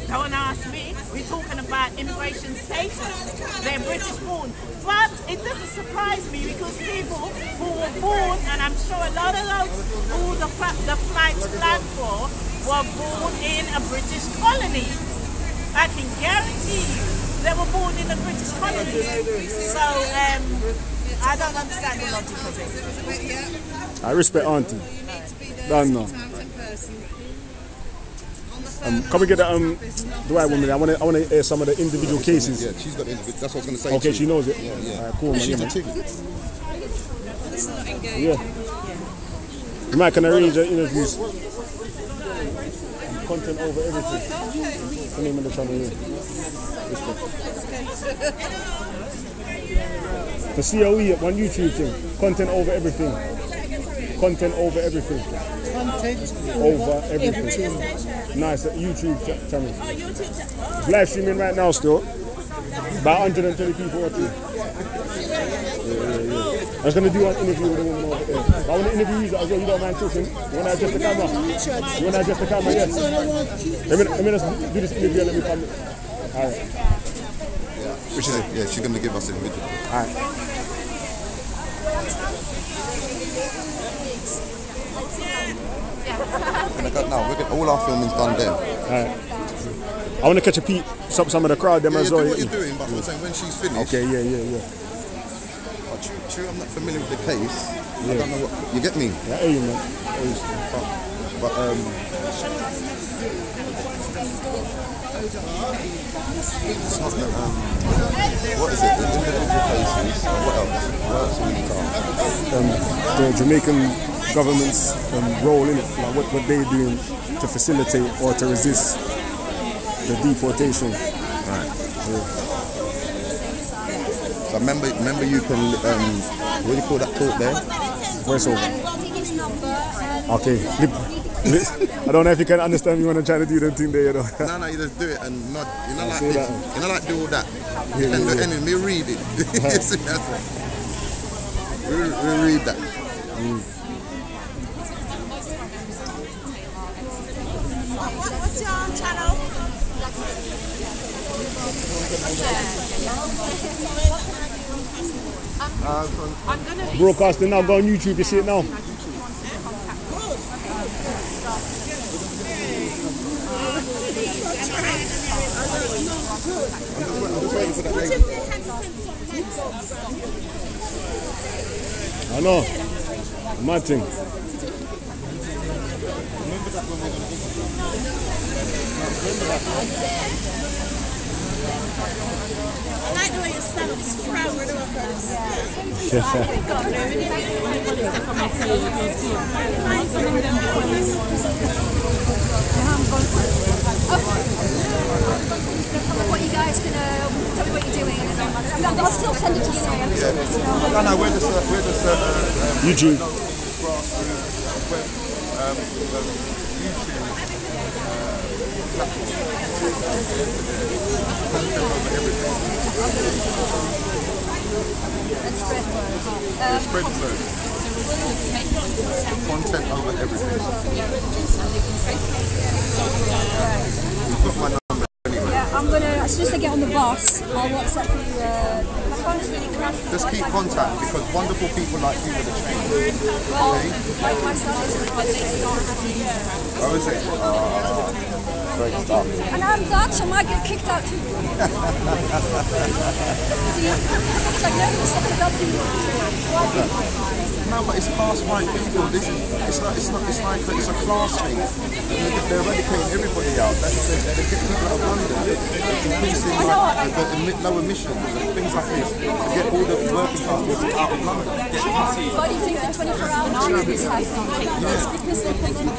Don't ask me. We're talking about immigration status. They're British born. But it doesn't surprise me because people who were born, and I'm sure a lot of those who the flights planned for were born in a British colony. I can guarantee you they were born in a British colony. So I don't understand the logic of it. I respect Auntie. Don't know. Can we get the white woman? I want to hear some of the individual cases. Yeah, she's got the individual. That's what I was going to say. Okay, she knows it. Yeah. Alright, cool, man. She's Yeah, a tick. yeah. Mike, can I read your interviews? Content over everything. What's the name of the channel here? This one. For C.O.E. on YouTube thing. Content over everything. Content over everything. Content Over everything. Nice, YouTube channel. It's live streaming right now still. About 120 people watching. Yeah. I was going to do an interview with a woman over there. But I want to interview you as well. You don't mind talking? You want to adjust the camera? You want to adjust the camera? Yes. Let me just do this interview and let me come. Alright. Which is it? Yeah, she's going to give us individual. Alright. No, all our filming's done there. Alright. I want to catch a peek some of the crowd them as well. Do what you're doing, but I'm saying when she's finished. Okay, yeah. But true, I'm not familiar with the case. I don't know what you get me. Yeah, hey, man. But it's not that, what is it? The individual cases. What else? What else we need to the Jamaican government's role in it, like what they're doing to facilitate or to resist the deportation. Right. Yeah. So remember you can what do you call that court there? Voice over. Okay. I don't know if you can understand me when I'm trying to do the thing there, you know. No, you just do it and not. You know, like this. You know, like do all that. You can do anything. We read it. We read that. What's your channel? Broadcasting now, go on YouTube, you see it now. I know. Mad thing. I like the way you stand up strong with the What you guys can tell me what you're doing, and I'll still send it to you. No, we're just YouTube. Spread the word. Content over everything. You've got my number anyway. Yeah, I'm gonna, as soon as I get on the bus, I'll WhatsApp you. My phone's really cracked. Just keep contact because wonderful people like you will change. Well, like my son is when they start having. Oh, is it? Great stuff. And I'm Dutch, I might get kicked out too. See, it's like nobody said to No, but it's past white people. It's a class thing. They're eradicating everybody out. They're getting people out of London. They're increasing the low emissions and things like this to get all the working class people out of London. Why do you think the 24-hour night is happening? Because they can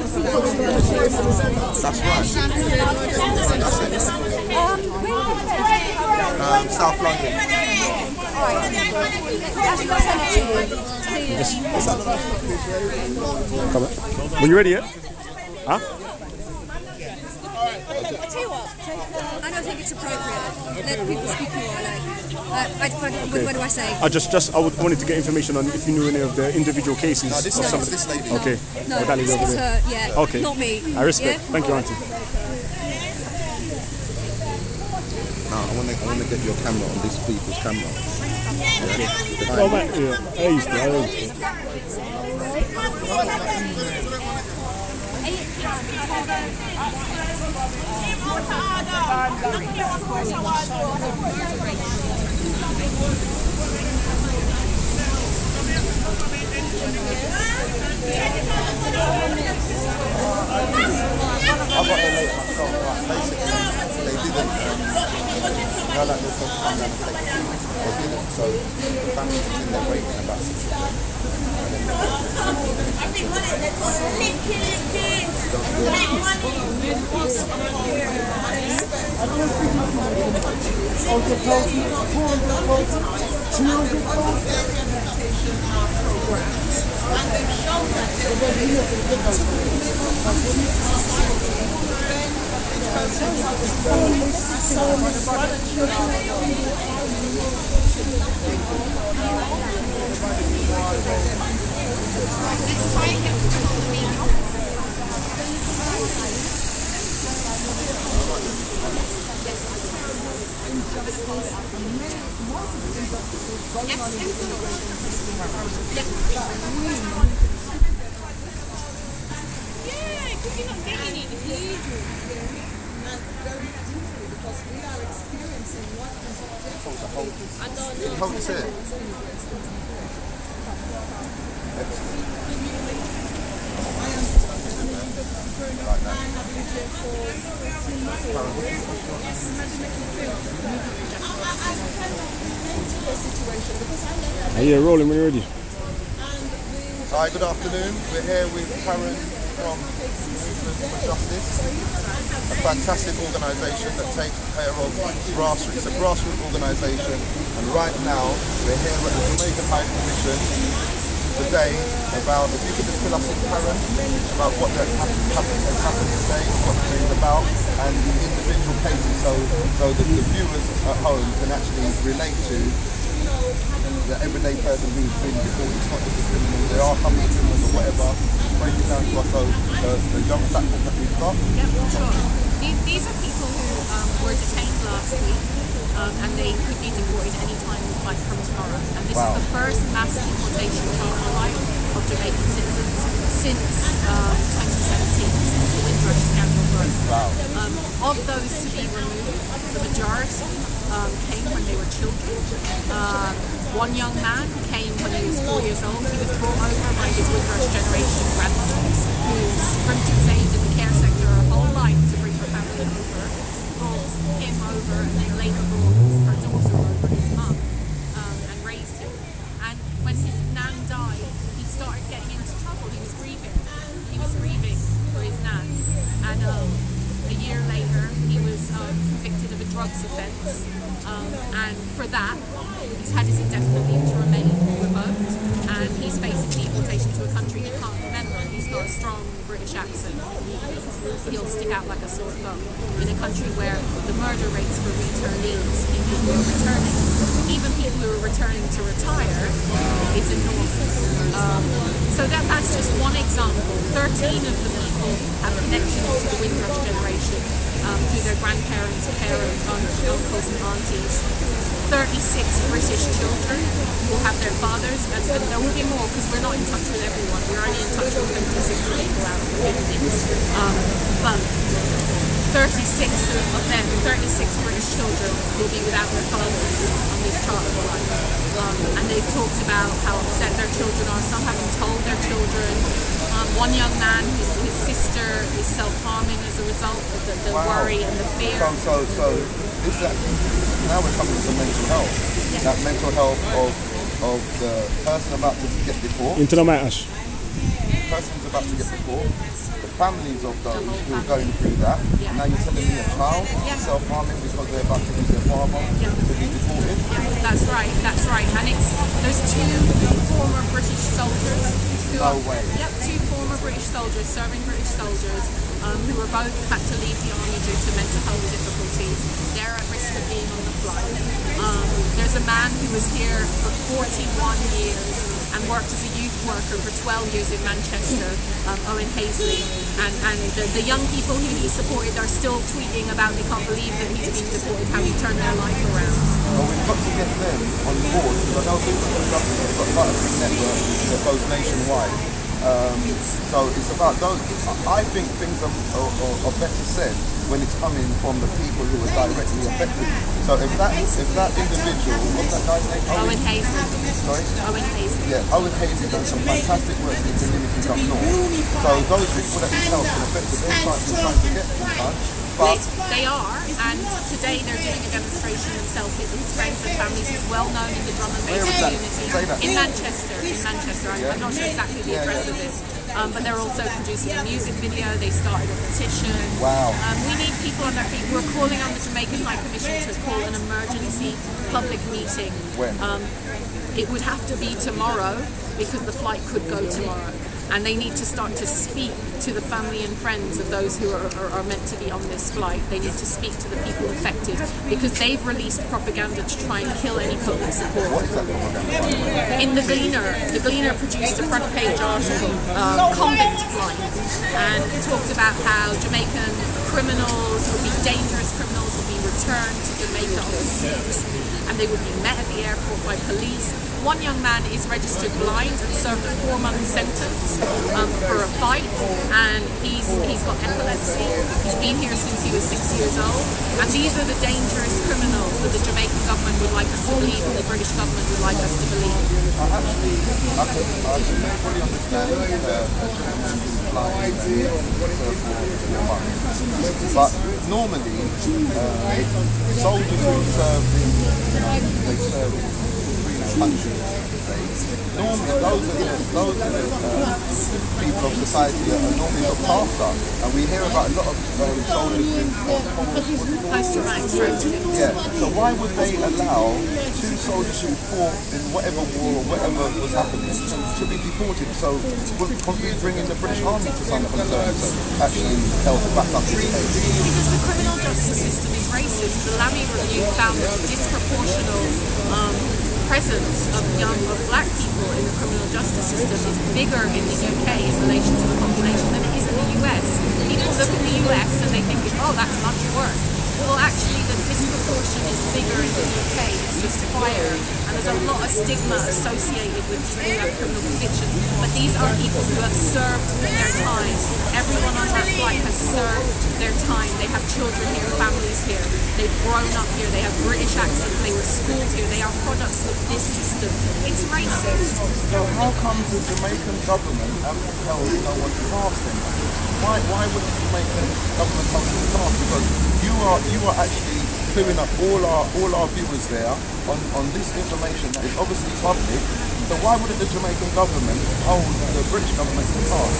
That's right. That's it. South London. Come on. Were you ready yet? Huh? I tell you what, I don't think it's appropriate. Let people speak more. What do I say? I wanted to get information on if you knew any of the individual cases. No, this lady. Okay. No, it's her, yeah. Okay. Not me. I respect. Yeah? Thank you, Auntie. No, I want to get your camera on this people's camera. Oh, man, yeah. I used to. I've got it later myself. So the family was in there waiting about 6 o'clock. Hold this here. Like that. Yeah, rolling when you're ready. Hi, good afternoon. We're here with Karen from Movement for Justice, a fantastic organisation that takes care of grassroots. It's a grassroots organisation, and right now we're here at the Jamaican High Commission today about, if you could just fill us in, Karen, about what has happened today, what today is about, and the individual cases, so that the viewers at home can actually relate to the everyday person who's been deported. It's not just a criminal, there are company criminals or whatever. Break it down to us, so the young platform that we've got. Yeah, sure. These are people who were detained last week and they could be deported any time like from tomorrow. And this is the first mass deportation trial of Jamaican citizens since 2017, since the Windrush scandal burst. Of those to be removed, the majority came when they were children. One young man came when he was 4 years old. He was brought over by his Windrush generation grandmother, who's worked and saved in the care sector her whole life to bring her family over. Brought him over and then later brought her daughter over, his mum, and raised him. And when his nan died, he started getting into trouble. He was grieving. He was grieving for his nan. And a year later, he was convicted of a drugs offence. And for that, he's had his indefinite leave to remain revoked, and he's facing deportation to a country he can't remember. He's got a strong British accent. He'll stick out like a sore thumb in a country where the murder rates for returnees, people who are returning, even people who are returning to retire, is enormous. So that's just one example. 13 of the people have connections to the Windrush generation through their grandparents, parents, uncles and aunties. 36 British children will have their fathers, and there will be more because we're not in touch with everyone. We're only in touch with 56 people out of 50. But 36 of them, 36 British children will be without their fathers on this chart of life. And they've talked about how upset their children are, some haven't told their children. One young man, his sister is self-harming as a result of the worry and the fear. So this now we're coming to mental health. Yeah. That mental health of the person about to get deported. Into the matters. The person who's about to get deported. The families of those who are going through that. Yeah. Now you're telling me a child self-harming because they're about to lose their father to be deported. Yeah, that's right. And there's two former British soldiers. No way. Yep, two former British soldiers, serving British soldiers, who were both had to leave the army due to mental health difficulties. They're at risk of being on the flight. There's a man who was here for 41 years and worked as a youth worker for 12 years in Manchester, Owen Hazley. And the young people who he supported are still tweeting about they can't believe that he's been deported, how he turned their life around. Well, we've got to get them on board, because I know people in the government have got quite a big network that goes nationwide. So it's about those. I think things are better said when it's coming from the people who are directly affected. So if that individual, what's that guy's name? Owen Hazley. Sorry? Owen Hazley. Yeah, Owen Hazley done some fantastic work in the communities up north. So those people that this helps can affect, they're trying to get in touch They are, and today they're doing a demonstration themselves. His friends and families is well known in the drum and bass community in Manchester. I'm not sure exactly the address of this, but they're also producing a music video. They started a petition. Wow. We need people on their feet. We're calling on the Jamaican High Commission to call an emergency public meeting. When? It would have to be tomorrow because the flight could go tomorrow. And they need to start to speak to the family and friends of those who are meant to be on this flight. They need to speak to the people affected because they've released propaganda to try and kill any public support. What is that propaganda? In the Gleaner produced a front page article, Convict Flight, and it talked about how Jamaican criminals would be dangerous criminals would be returned to Jamaica on the 6th, and they would be met at the airport by police. One young man is registered blind and served a 4-month sentence for a fight, and he's got epilepsy. He's been here since he was 6 years old, and these are the dangerous criminals that the Jamaican government would like us to believe, and the British government would like us to believe. I can fully understand blind but normally soldiers who serve in, they serve in countries, normally those are the people of society that are normally looked after, and we hear about a lot of soldiers in yeah, so why would they allow 2 soldiers who fought in whatever war or whatever was happening to be deported? So would we bring in the British Army to some concern to actually help back up this case? Because the criminal justice system is racist. The Lamy Review found that the disproportional presence of black people in the criminal justice system is bigger in the UK in relation to the population than it is in the US. People look at the US and they think, oh, that's much worse. Well, actually, the disproportion is bigger in the UK. It's just higher, and there's a lot of stigma associated with people who have criminal convictions. But these are people who have served their time. Everyone on that flight has served their time. They have children here, families here. They've grown up here. They have British accents. They were schooled here. They are products of this system. It's racist. So how come the Jamaican government haven't told no one to task them? Why wouldn't the Jamaican government come to the task? Because you are actually clearing up all our viewers there on this information that is obviously public. So why wouldn't the Jamaican government hold the British government to task?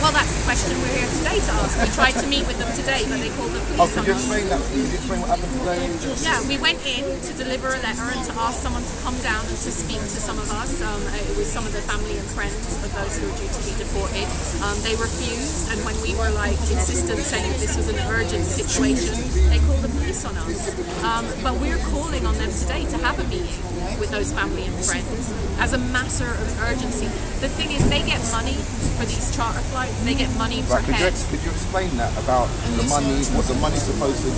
Well, that's the question we're here today to ask. We tried to meet with them today, but they called the police on us. Could you explain that? Could you explain what happened today? Yeah, we went in to deliver a letter and to ask someone to come down and to speak to some of us. It was some of the family and friends of those who were due to be deported. They refused, and when we were insistent saying that this was an urgent situation, they called the police on us. But we're calling on them today to have a meeting with those family and friends as a matter of urgency. The thing is, they get money for these charter flights. They get money per head. Could you explain that about the money, what the money's supposed to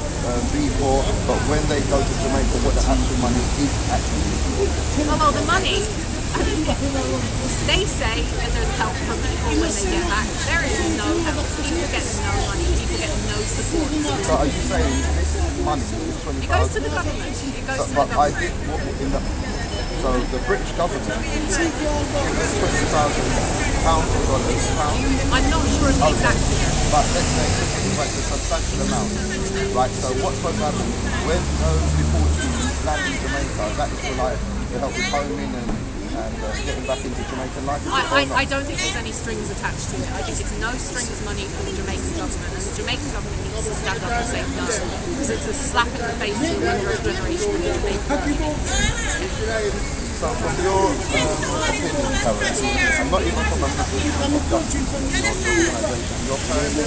be for, but when they go to Jamaica, what the actual money is actually? Well, the money, they say that there's help for people when they get back. There is no help. People get no money. People get no support. So are you saying this money is 20,000? It goes to the government. It goes to the government. So the British government gives us £20,000 or dollars. I'm not sure of the exact figure. But let's say it's a substantial amount. Right, so what's supposed to happen when those deportees land in Jamaica? That is for to help with homing and getting back into Jamaican life? I don't think there's any strings attached to it. I think it's no strings money from the Jamaican government, and the Jamaican government needs to stand up and say no, because it's a slap in the face to the Windrush generation of the Jamaican government. So from your opinion, Karen, and not even from a organisation, your parents,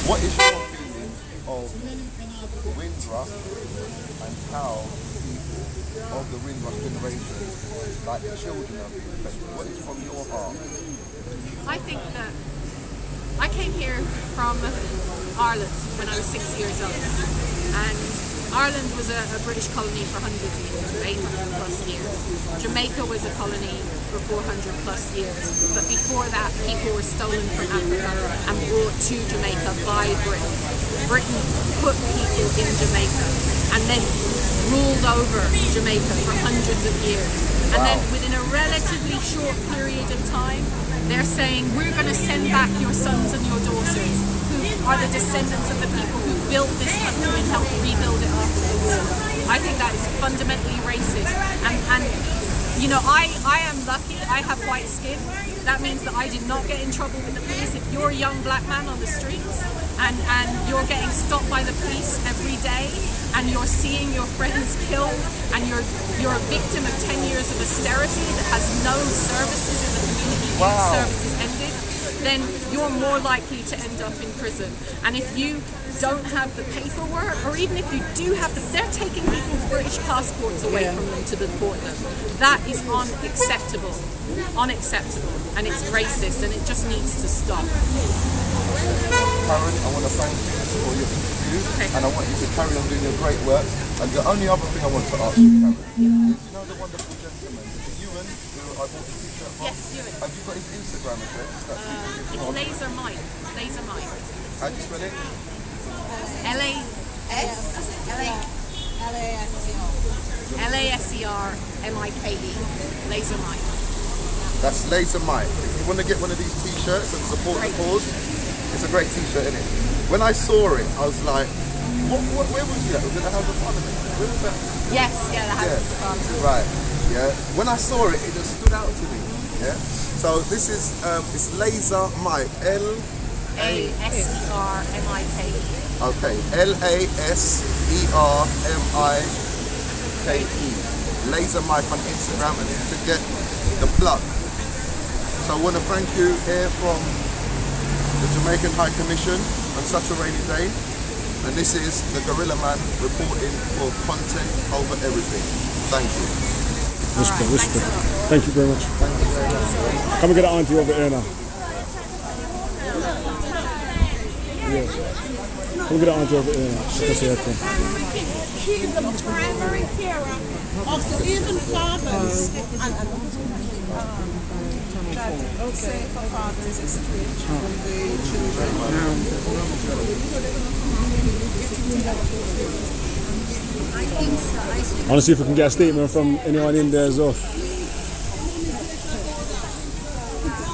what is your feeling of Windrush and how people of the Windrush generation, like the children, are being affected? What is from your heart? I think that I came here from Ireland when I was 6 years old, and Ireland was a British colony for hundreds of years, 800 plus years. Jamaica was a colony for 400 plus years. But before that, people were stolen from Africa and brought to Jamaica by Britain. Britain put people in Jamaica and then ruled over Jamaica for hundreds of years. And then within a relatively short period of time, they're saying, we're going to send back your sons and your daughters who are the descendants of the people who built this country and helped rebuild it after the war. I think that is fundamentally racist. And you know, I am lucky, I have white skin. That means that I did not get in trouble with the police. If you're a young black man on the streets and you're getting stopped by the police every day and you're seeing your friends killed and you're a victim of 10 years of austerity that has no services in the community, youth services ended, then you're more likely to end up in prison. And if you don't have the paperwork, or even if you do have they're taking people's British passports away from them to deport them. That is unacceptable. Unacceptable. And it's racist and it just needs to stop. Karen, I want to thank you for your interview, and I want you to carry on doing your great work. And the only other thing I want to ask you, Karen, is you know the wonderful gentleman, is it Ewan, who I bought the t-shirt from? Yes, Ewan. Have you got his Instagram address? It's Laser Mike. Laser Mike. How do you spell it? L-A-S-E-R-M-I-K-E. Laser Mike. That's Laser Mike. If you want to get one of these t-shirts and support the cause, it's a great t-shirt, isn't it? When I saw it, I was like, where was you at? Was it the House of Parliament? Where was that? Yes, yeah, the House of Parliament. Right, yeah. When I saw it, it just stood out to me, yeah? So this is, it's Laser Mike, L-A-S-E-R-M-I-K-E. Okay, L-A-S-E-R-M-I-K-E. Laser Mike on Instagram, and you can get the plug. So I want to thank you here from the Jamaican High Commission on such a rainy day. And this is the Gorilla Man reporting for Content Over Everything. Thank you. Respect, respect. Thank you very much. Thank you very much. Come and get the auntie over here now. Yeah. Come get the auntie over here now. She can say her thing. She is the primary carer of the even fathers. Okay, for fathers is the children. I want to see if we can get a statement from anyone in there as well.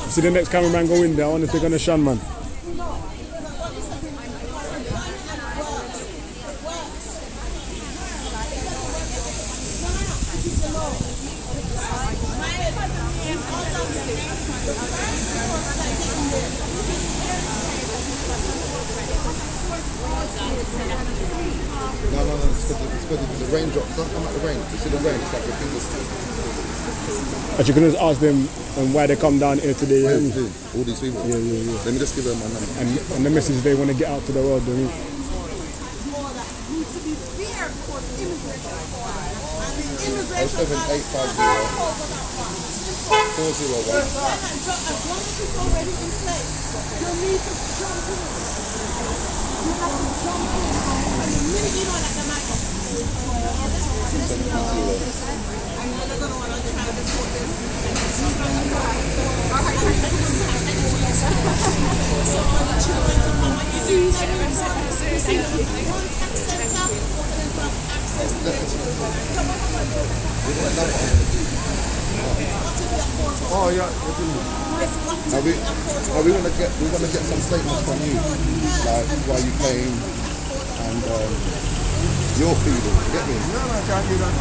See the next cameraman go in there. I want to take on the Shan man. No, it's good because the raindrops don't come out the rain. You see the rain, it's like your fingers. But you can just ask them why they come down here today. All these people? Yeah. Let me just give them my number. And the message they want to get out to the world. They need. Oh yeah, we're gonna get some statements from you, like why you came and your feeling. Get me? No, I can't do that.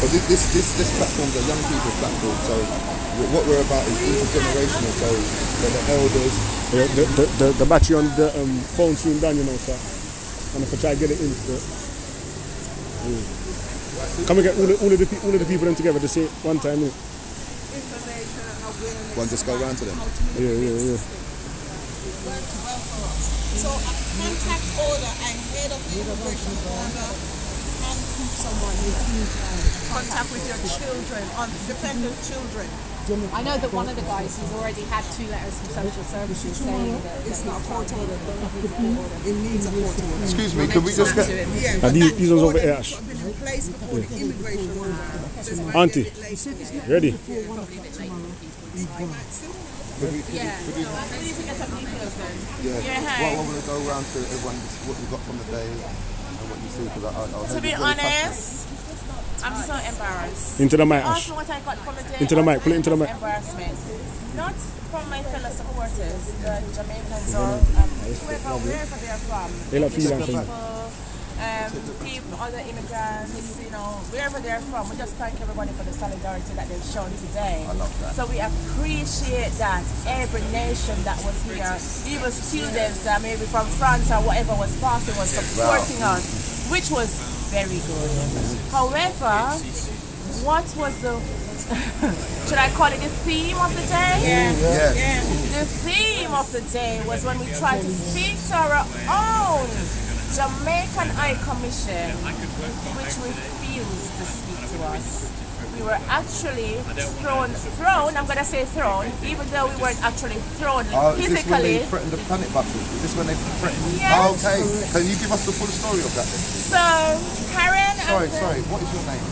But this platform's a young people platform, so what we're about is intergenerational. So the elders. Yeah, the battery on the phone soon done, you know, sir. And if I try to get it in, come and get all of the people them together to say one time. Yeah. One just go around to them. Yeah. So a contact order and head of the immigration order can keep someone in contact with your children, dependent children. I know that one of the guys has already had 2 letters from social services saying that it's not a court order. It needs a court order. Excuse me, could we just get these ones over here, Ash? Auntie, ready? I want to go around to everyone what you got from the day and what you see. To be honest, I'm so embarrassed. Into the mic, Ash. Also, what I got from the day Into the mic, pull it into the mic. Embarrassment. Not from my fellow supporters, the Jamaicans or wherever they are from. They like feel People, other immigrants, you know, wherever they're from. We just thank everybody for the solidarity that they've shown today. I love that. So we appreciate that every nation that was here, even students maybe from France or whatever was passing, was supporting us, which was very good. However, what was the should I call it the theme of the day? Yeah. The theme of the day was when we tried to speak to our own Jamaican High Commission, which refused to speak to us. We were actually thrown, I'm going to say thrown, even though we weren't actually thrown physically. Is this when they threatened the panic button? Is this when they threatened? Yes. Oh, okay. Can you give us the full story of that then? So, Karen Sorry, what is your name?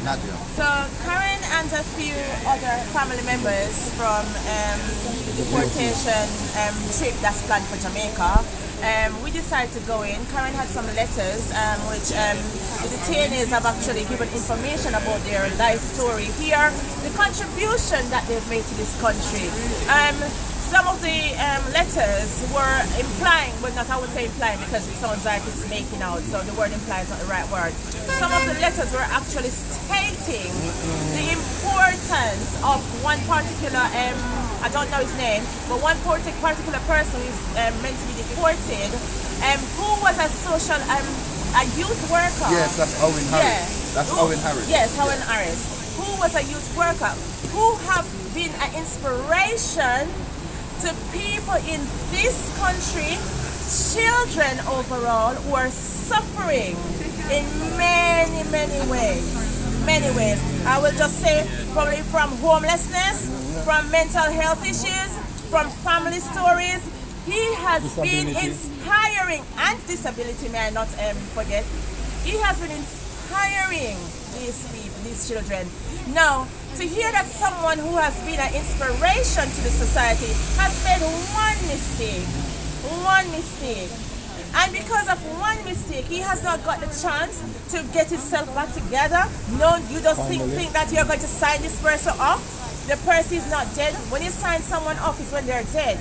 Nadia. So Karen and a few other family members from the deportation trip that's planned for Jamaica, we decided to go in. Karen had some letters which the detainees have actually given information about their life story here, the contribution that they've made to this country. Some of the letters were implying, well not I would say implying because it sounds like it's making out, so the word imply is not the right word. Some of the letters were actually stating the importance of one particular, I don't know his name, but one particular person who is meant to be deported, who was a social, a youth worker. Yes, that's Owen Harris. Yeah. That's Owen Harris. Yes, Owen Harris, who was a youth worker, who have been an inspiration to people in this country, children overall, who are suffering in many ways. I will just say probably from homelessness, from mental health issues, from family stories. He has been inspiring, and disability, may I not forget. He has been inspiring these people, these children. Now, to hear that someone who has been an inspiration to the society has made one mistake, and because of one mistake, he has not got the chance to get himself back together. No, you just think that you're going to sign this person off. The person is not dead. When you sign someone off, it's when they're dead.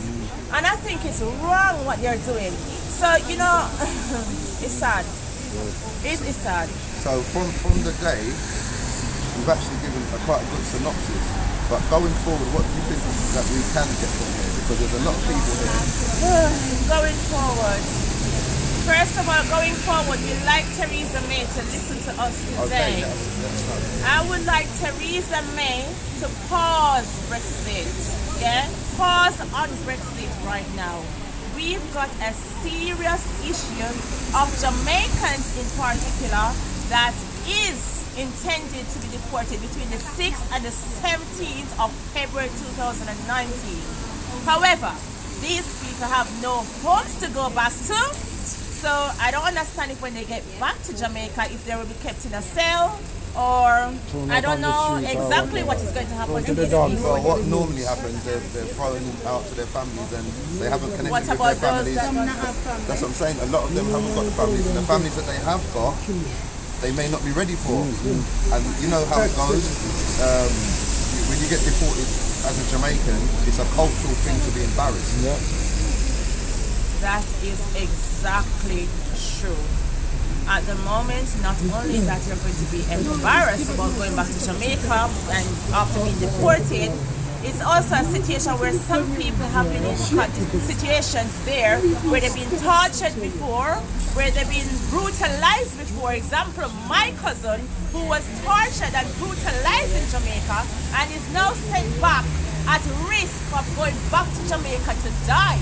And I think it's wrong what they're doing. So, you know, it's sad. It's sad. So from the day, we've actually given quite a good synopsis. But going forward, what do you think that we can get from here? Because there's a lot of people here. Going forward. First of all, going forward, we'd like Theresa May to listen to us today. Okay, I would like Theresa May to pause Brexit. Yeah? Pause on Brexit right now. We've got a serious issue of Jamaicans in particular that is intended to be deported between the 6th and the 17th of February 2019. However, these people have no homes to go back to, so I don't understand if when they get back to Jamaica, if they will be kept in a cell, or I don't know exactly what is going to happen to these people. Well, what normally happens, they're thrown out to their families and they haven't connected with their families. That's what I'm saying, a lot of them haven't got the families, and the families that they have got, they may not be ready for. And you know how it goes. When you get deported as a Jamaican, it's a cultural thing to be embarrassed. That is exactly true. At the moment, not only that you're going to be embarrassed about going back to Jamaica and after being deported, it's also a situation where some people have been in situations there where they've been tortured before, where they've been brutalized before. Example, my cousin, who was tortured and brutalized in Jamaica and is now sent back at risk of going back to Jamaica to die.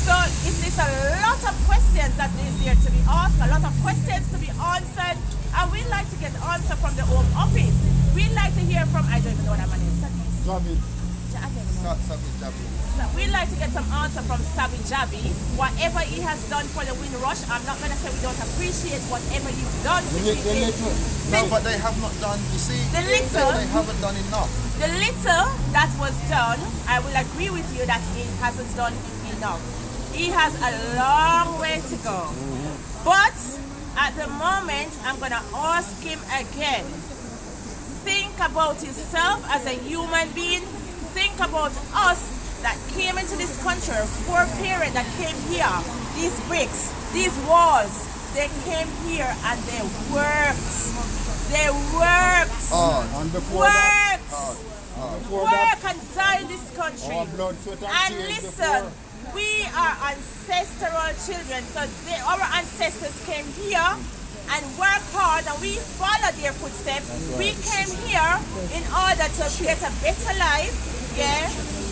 So it's a lot of questions that is there to be asked, a lot of questions to be answered, and we'd like to get answer from the Home Office. We'd like to hear from, I don't even know what that man is. We'd like to get some answer from Sabi Jabi. Whatever he has done for the Windrush, I'm not going to say we don't appreciate whatever you've done. No, but they have not done, you see, they haven't done enough. The little that was done, I will agree with you that he hasn't done enough. He has a long way to go. But At the moment, I'm going to ask him again. Think about yourself as a human being. Think about us that came into this country, poor parents that came here. These bricks, these walls, they came here and they worked. They worked. And before that, work and die in this country. Our blood, sweat, and tears listen, before. we are ancestral children. So our ancestors came here and worked hard, and we followed their footsteps. We came here in order to get a better life. Yeah.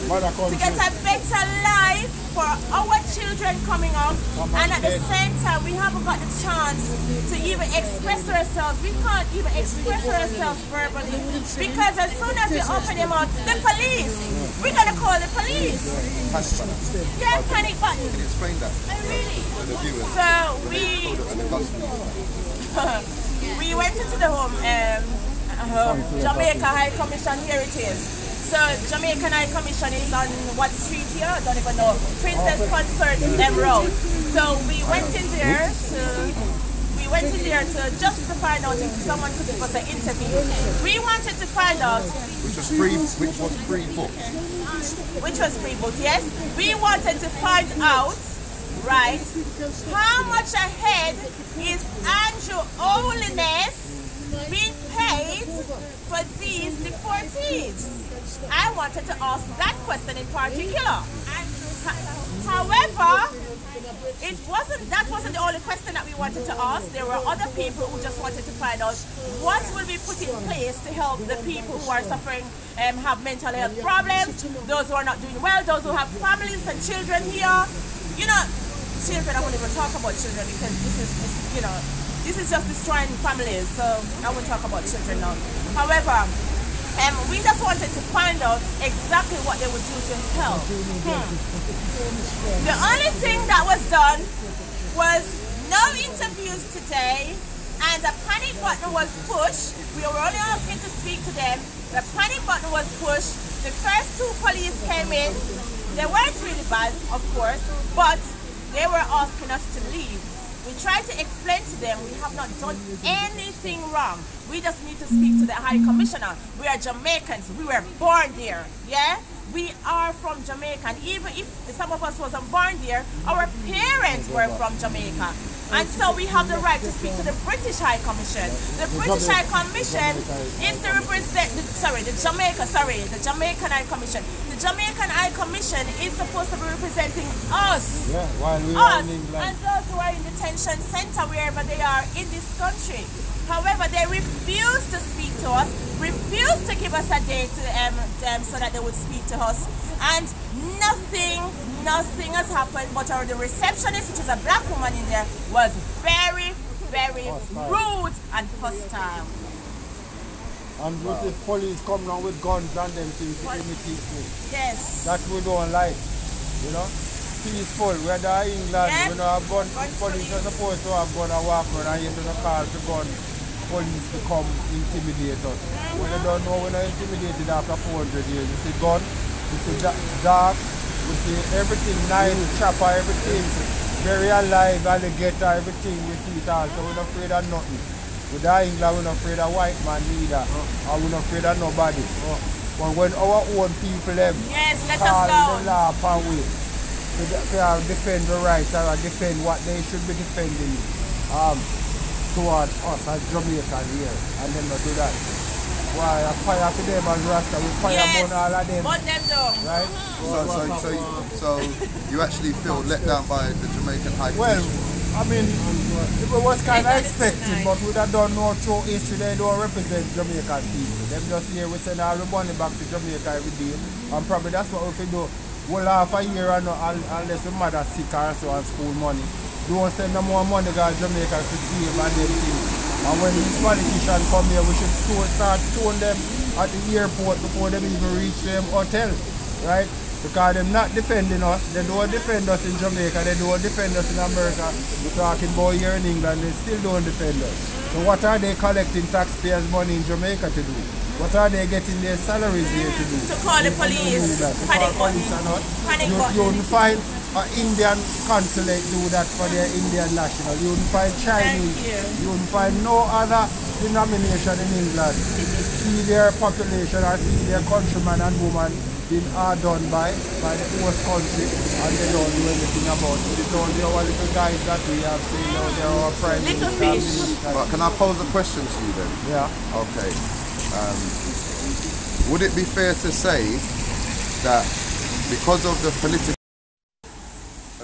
To get a better life for our children coming up, and at the same time we haven't got the chance to even express ourselves. We can't even express ourselves verbally because as soon as we open them out, the police, we're gonna call the police. Yeah, panic button. Can you explain that? Really? To the viewers. So we went into the home, Jamaica High Commission, here it is. So Jamaican High Commission is on what street here? I don't even know. Princess Consort Road. So we went in there to just to find out if someone could give us an interview. We wanted to find out which was pre-booked. Which was pre-booked, yes. We wanted to find out, right, how much ahead is Andrew Holiness being paid for these deportees? I wanted to ask that question in particular. However, that wasn't the only question that we wanted to ask. There were other people who just wanted to find out what will be put in place to help the people who are suffering, have mental health problems, those who are not doing well, those who have families and children here. You know, children, I won't even talk about children because this is just destroying families, so I won't talk about children now. However, we just wanted to find out exactly what they would do to help. The only thing that was done was no interviews today, and the panic button was pushed. We were only asking to speak to them. The panic button was pushed. The first two police came in. They weren't really bad, of course, but they were asking us to leave. We tried to explain to them we have not done anything wrong. We just need to speak to the High Commissioner. We are Jamaicans. We were born there. Yeah? We are from Jamaica. And even if some of us wasn't born there, our parents were from Jamaica. And so we have the right to speak to the British High Commission. The British High Commission is to represent, the Jamaican High Commission. The Jamaican High Commission is supposed to be representing us. Yeah, while we are in England. And those who are in detention center, wherever they are in this country. However, they refuse to speak to us, refuse to give us a date to them so that they would speak to us. And nothing has happened, but the receptionist, which is a black woman in there, was very, very rude and hostile. And with the police come down with guns and them things to imitate me. Yes. That we don't like, you know. Peaceful, whether in England, we don't have gun, police are supposed to have gun and walk around and you don't call to gun police to come intimidate us. When you don't know, we're not intimidated after 400 years. You see gun, you see dark, you see everything nice, chopper, everything very alive, alligator, everything we see it all. So we're not afraid of nothing. With England, we're not afraid of white man neither. And we're not afraid of nobody. But when our own people them call the law and we to defend the rights or defend what they should be defending towards us as Jamaican here, and then not do that. Why I fire to them as Rasta, we fire burn all of them. Burn them down. Right? So you actually feel let down by the Jamaican High Commission? Well, I mean, it was kind of expected, but we don't know through history, they don't represent Jamaican people. Them just here, we send all the money back to Jamaica every day, and probably that's what we do. Well, half a year and unless the mother sick or so and school money. Don't send no more money to Jamaica to save and them things. And when these politicians come here, we should start stone them at the airport before them even reach them hotel, right? Because they're not defending us. They don't defend us in Jamaica, they don't defend us in America. We're talking about here in England, they still don't defend us. So what are they collecting taxpayers' money in Jamaica to do? What are they getting their salaries here to do? To call the police. Panic button. Panic button. You wouldn't find an Indian consulate do that for their Indian national. You wouldn't find Chinese. You wouldn't find no other denomination in England see their population or see their countryman and woman being done by the host country, and they don't do anything about it. It's only our little guys that we have seen now, they're our friends. Little fish. But can I pose a question to you then? Yeah. Okay. Would it be fair to say that because of the political